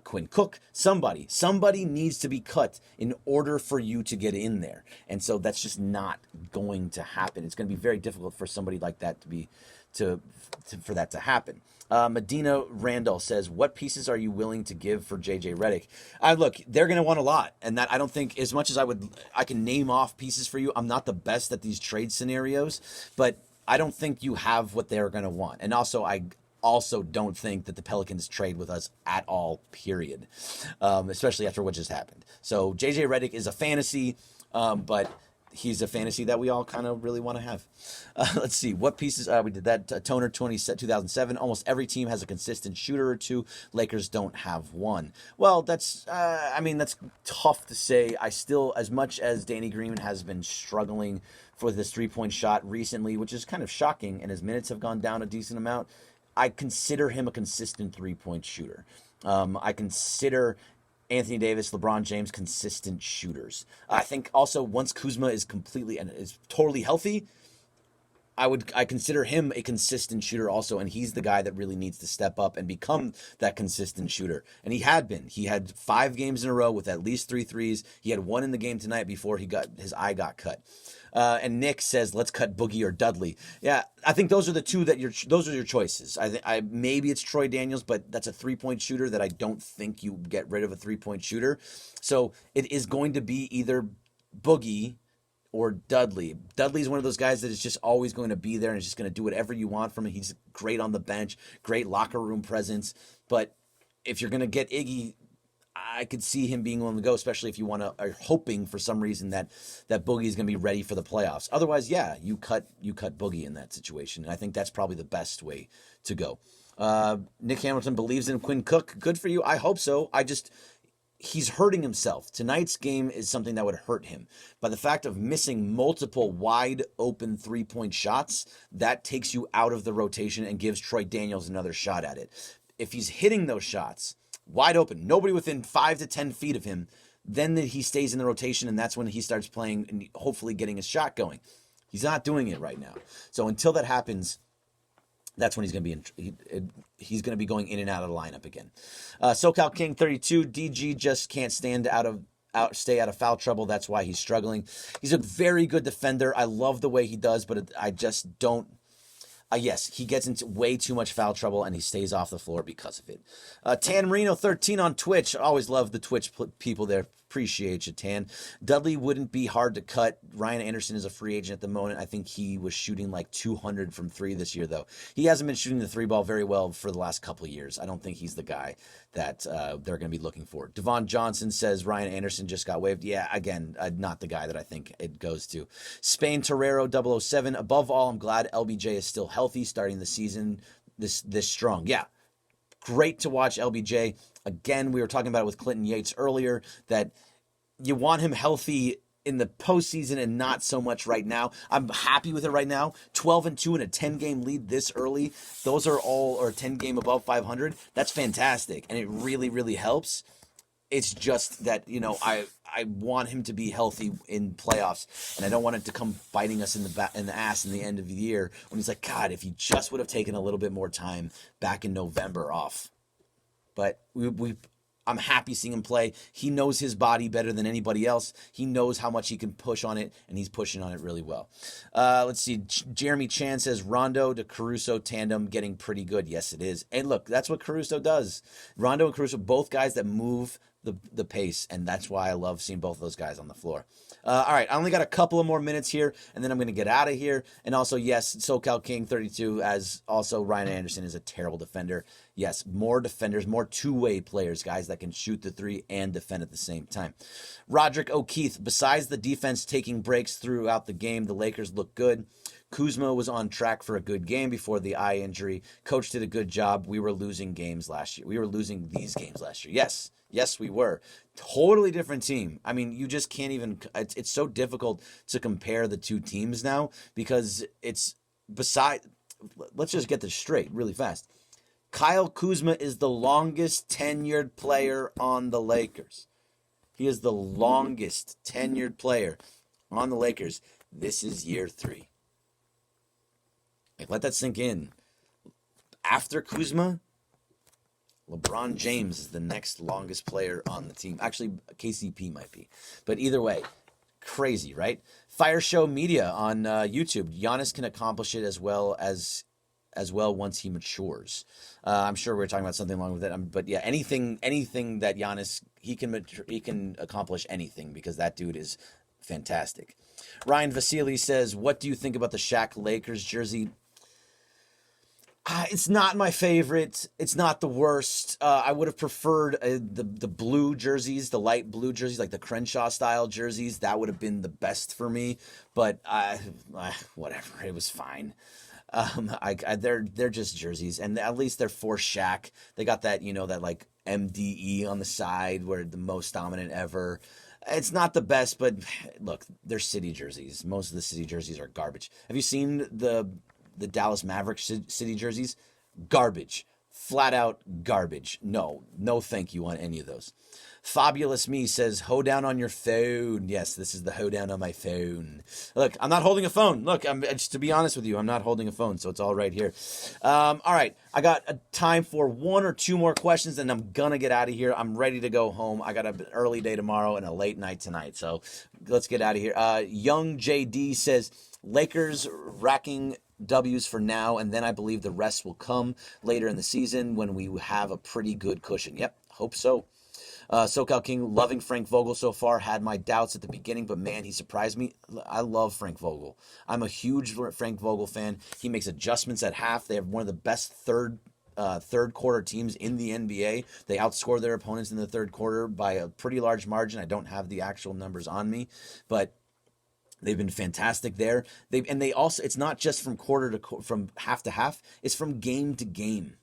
Quinn Cook. Somebody needs to be cut in order for you to get in there, and so that's just not going to happen. It's going to be very difficult for somebody like that for that to happen. Medina Randall says, what pieces are you willing to give for JJ Redick? Look, they're going to want a lot, and that I don't think, as much as I can name off pieces for you, I'm not the best at these trade scenarios, but I don't think you have what they're going to want. And also, I also don't think that the Pelicans trade with us at all, period, especially after what just happened. So JJ Redick is a fantasy, but he's a fantasy that we all kind of really want to have. Let's see. What pieces? We did that. Toner 2007. Almost every team has a consistent shooter or two. Lakers don't have one. Well, that's tough to say. I still, as much as Danny Green has been struggling for this 3-point shot recently, which is kind of shocking, and his minutes have gone down a decent amount, I consider him a consistent 3-point shooter. I consider Anthony Davis, LeBron James, consistent shooters. I think also once Kuzma is completely and is totally healthy, I consider him a consistent shooter also, and he's the guy that really needs to step up and become that consistent shooter. And he had been. He had 5 games in a row with at least 3 threes. He had 1 in the game tonight before his eye got cut. And Nick says, let's cut Boogie or Dudley. Yeah, I think those are the two those are your choices. Maybe it's Troy Daniels, but that's a 3-point shooter that I don't think you get rid of a 3-point shooter. So it is going to be either Boogie or Dudley. Dudley's one of those guys that is just always going to be there and is just going to do whatever you want from him. He's great on the bench, great locker room presence. But if you're going to get Iggy, I could see him being willing to go, especially if you are hoping for some reason that Boogie is going to be ready for the playoffs. Otherwise, yeah, you cut Boogie in that situation, and I think that's probably the best way to go. Nick Hamilton believes in Quinn Cook. Good for you. I hope so. he's hurting himself. Tonight's game is something that would hurt him. By the fact of missing multiple wide open 3-point shots, that takes you out of the rotation and gives Troy Daniels another shot at it. If he's hitting those shots wide open, nobody within 5 to 10 feet of him, then he stays in the rotation, and that's when he starts playing and hopefully getting his shot going. He's not doing it right now. So until that happens, that's when he's going to be he's going to be going in and out of the lineup again. SoCal King 32, DG just can't stay out of foul trouble. That's why he's struggling. He's a very good defender. I love the way he does, but I just don't. Yes, he gets into way too much foul trouble, and he stays off the floor because of it. Tan Marino 13 on Twitch. Always love the Twitch people there. Appreciate you, Tan. Dudley wouldn't be hard to cut. Ryan Anderson is a free agent at the moment. I think he was shooting like 200 from three this year, though. He hasn't been shooting the three ball very well for the last couple of years. I don't think he's the guy that they're going to be looking for. Devon Johnson says Ryan Anderson just got waived. Yeah, again, not the guy that I think it goes to. Spain Torero 007. Above all, I'm glad LBJ is still healthy, starting the season this strong. Yeah, great to watch LBJ. Again, we were talking about it with Clinton Yates earlier, that you want him healthy in the postseason and not so much right now. I'm happy with it right now. 12-2 and a 10-game lead this early. Those are all, or 10-game above 500. That's fantastic, and it really, really helps. It's just that, I want him to be healthy in playoffs, and I don't want it to come biting us in the ass in the end of the year when he's like, God, if he just would have taken a little bit more time back in November off. But I'm happy seeing him play. He knows his body better than anybody else. He knows how much he can push on it, and he's pushing on it really well. Let's see. Jeremy Chan says Rondo to Caruso tandem getting pretty good. Yes, it is. And look, that's what Caruso does. Rondo and Caruso, both guys that move the pace, and that's why I love seeing both of those guys on the floor. All right, I only got a couple of more minutes here, and then I'm going to get out of here. And also, yes, SoCal King 32, as also Ryan Anderson is a terrible defender. Yes, more defenders, more two-way players, guys that can shoot the three and defend at the same time. Roderick O'Keefe, besides the defense taking breaks throughout the game, the Lakers look good. Kuzma was on track for a good game before the eye injury. Coach did a good job. We were losing games last year. We were losing these games last year. Yes, we were. Totally different team. I mean, you just can't even, it's so difficult to compare the two teams now because it's let's just get this straight really fast. Kyle Kuzma is the longest tenured player on the Lakers. He is the longest tenured player on the Lakers. This is year 3. Let that sink in. After Kuzma, LeBron James is the next longest player on the team. Actually, KCP might be. But either way, crazy, right? Fire Show Media on YouTube. Giannis can accomplish it as well once he matures. I'm sure we're talking about something along with it. But yeah, anything that Giannis, he can accomplish anything because that dude is fantastic. Ryan Vasily says, what do you think about the Shaq Lakers jersey? It's not my favorite. It's not the worst. I would have preferred the blue jerseys, the light blue jerseys, like the Crenshaw style jerseys. That would have been the best for me. But whatever, it was fine. They're just jerseys, and at least they're for Shaq. They got that that like MDE on the side, where the most dominant ever. It's not the best, but look, they're city jerseys. Most of the city jerseys are garbage. Have you seen the Dallas Mavericks city jerseys? Garbage. Flat out garbage. No thank you on any of those. Fabulous Me says, hoedown on your phone. Yes, this is the hoedown on my phone. Look, I'm not holding a phone. Look, just to be honest with you, I'm not holding a phone, so it's all right here. All right, I got time for 1 or 2 more questions, and I'm going to get out of here. I'm ready to go home. I got an early day tomorrow and a late night tonight, so let's get out of here. Young JD says, Lakers racking W's for now, and then I believe the rest will come later in the season when we have a pretty good cushion. Yep, hope so. SoCal King, loving Frank Vogel so far. Had my doubts at the beginning, but man, he surprised me. I love Frank Vogel. I'm a huge Frank Vogel fan. He makes adjustments at half. They have one of the best third quarter teams in the NBA. They outscore their opponents in the third quarter by a pretty large margin. I don't have the actual numbers on me, but they've been fantastic there. They also, it's not just from from half to half. It's from game to game.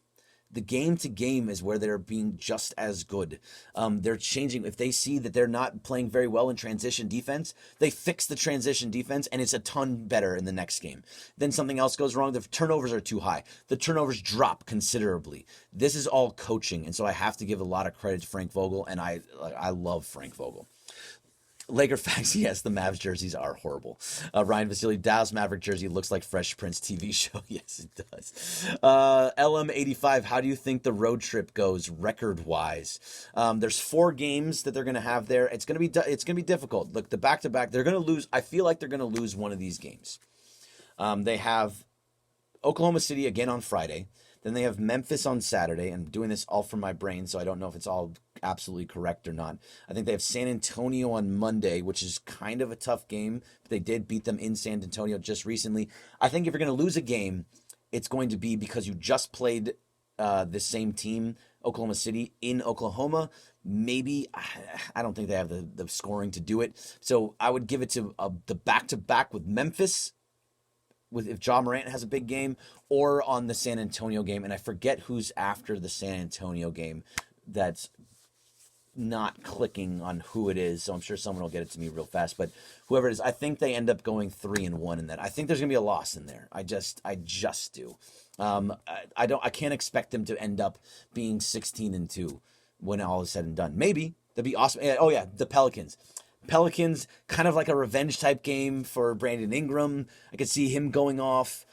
The game to game is where they're being just as good. They're changing. If they see that they're not playing very well in transition defense, they fix the transition defense, and it's a ton better in the next game. Then something else goes wrong. The turnovers are too high. The turnovers drop considerably. This is all coaching, and so I have to give a lot of credit to Frank Vogel, and I love Frank Vogel. Laker facts, yes, the Mavs jerseys are horrible. Ryan Vasily, Dallas Maverick jersey looks like Fresh Prince TV show. Yes, it does. LM85, how do you think the road trip goes record-wise? There's 4 games that they're going to have there. It's going to be difficult. Look, the back-to-back, they're going to lose. I feel like they're going to lose one of these games. They have Oklahoma City again on Friday. Then they have Memphis on Saturday. I'm doing this all from my brain, so I don't know if it's all absolutely correct or not. I think they have San Antonio on Monday, which is kind of a tough game. But they did beat them in San Antonio just recently. I think if you're going to lose a game, it's going to be because you just played the same team, Oklahoma City, in Oklahoma. Maybe, I don't think they have the scoring to do it. So I would give it to the back-to-back with Memphis, if Ja Morant has a big game, or on the San Antonio game. And I forget who's after the San Antonio game that's not clicking on who it is, so I'm sure someone will get it to me real fast. But whoever it is, I think they end up going 3-1 in that. I think there's gonna be a loss in there. I just do. I can't expect them to end up being 16-2 when all is said and done. Maybe that'd be awesome. Oh yeah, the Pelicans. Pelicans, kind of like a revenge type game for Brandon Ingram. I could see him going off.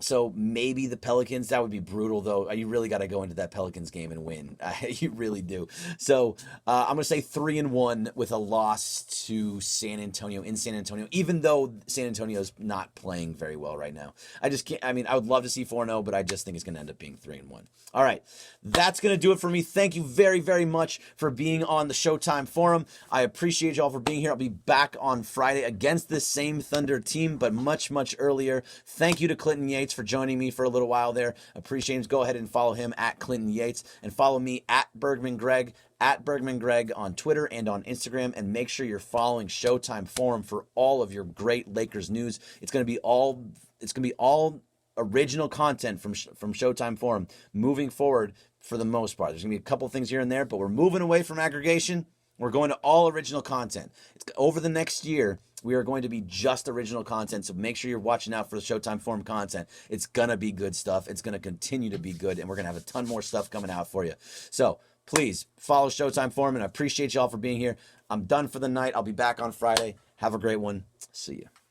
So maybe the Pelicans, that would be brutal though. You really got to go into that Pelicans game and win. You really do. So I'm going to say 3-1 with a loss to San Antonio in San Antonio, even though San Antonio's not playing very well right now. I just can't, I mean, I would love to see 4-0, but I just think it's going to end up being 3-1. All right. That's going to do it for me. Thank you very, very much for being on the Showtime forum. I appreciate y'all for being here. I'll be back on Friday against this same Thunder team, but much, much earlier. Thank you to Clinton Yates for joining me for a little while there. Appreciate him. Go ahead and follow him at Clinton Yates, and follow me at Bergman Greg, at Bergman Greg on Twitter and on Instagram, and make sure you're following Showtime Forum for all of your great Lakers news. It's going to be all original content from Showtime Forum moving forward for the most part. There's going to be a couple things here and there, but we're moving away from aggregation. We're going to all original content. It's over the next year. We are going to be just original content, so make sure you're watching out for the Showtime Forum content. It's going to be good stuff. It's going to continue to be good, and we're going to have a ton more stuff coming out for you. So please follow Showtime Forum, and I appreciate y'all for being here. I'm done for the night. I'll be back on Friday. Have a great one. See you.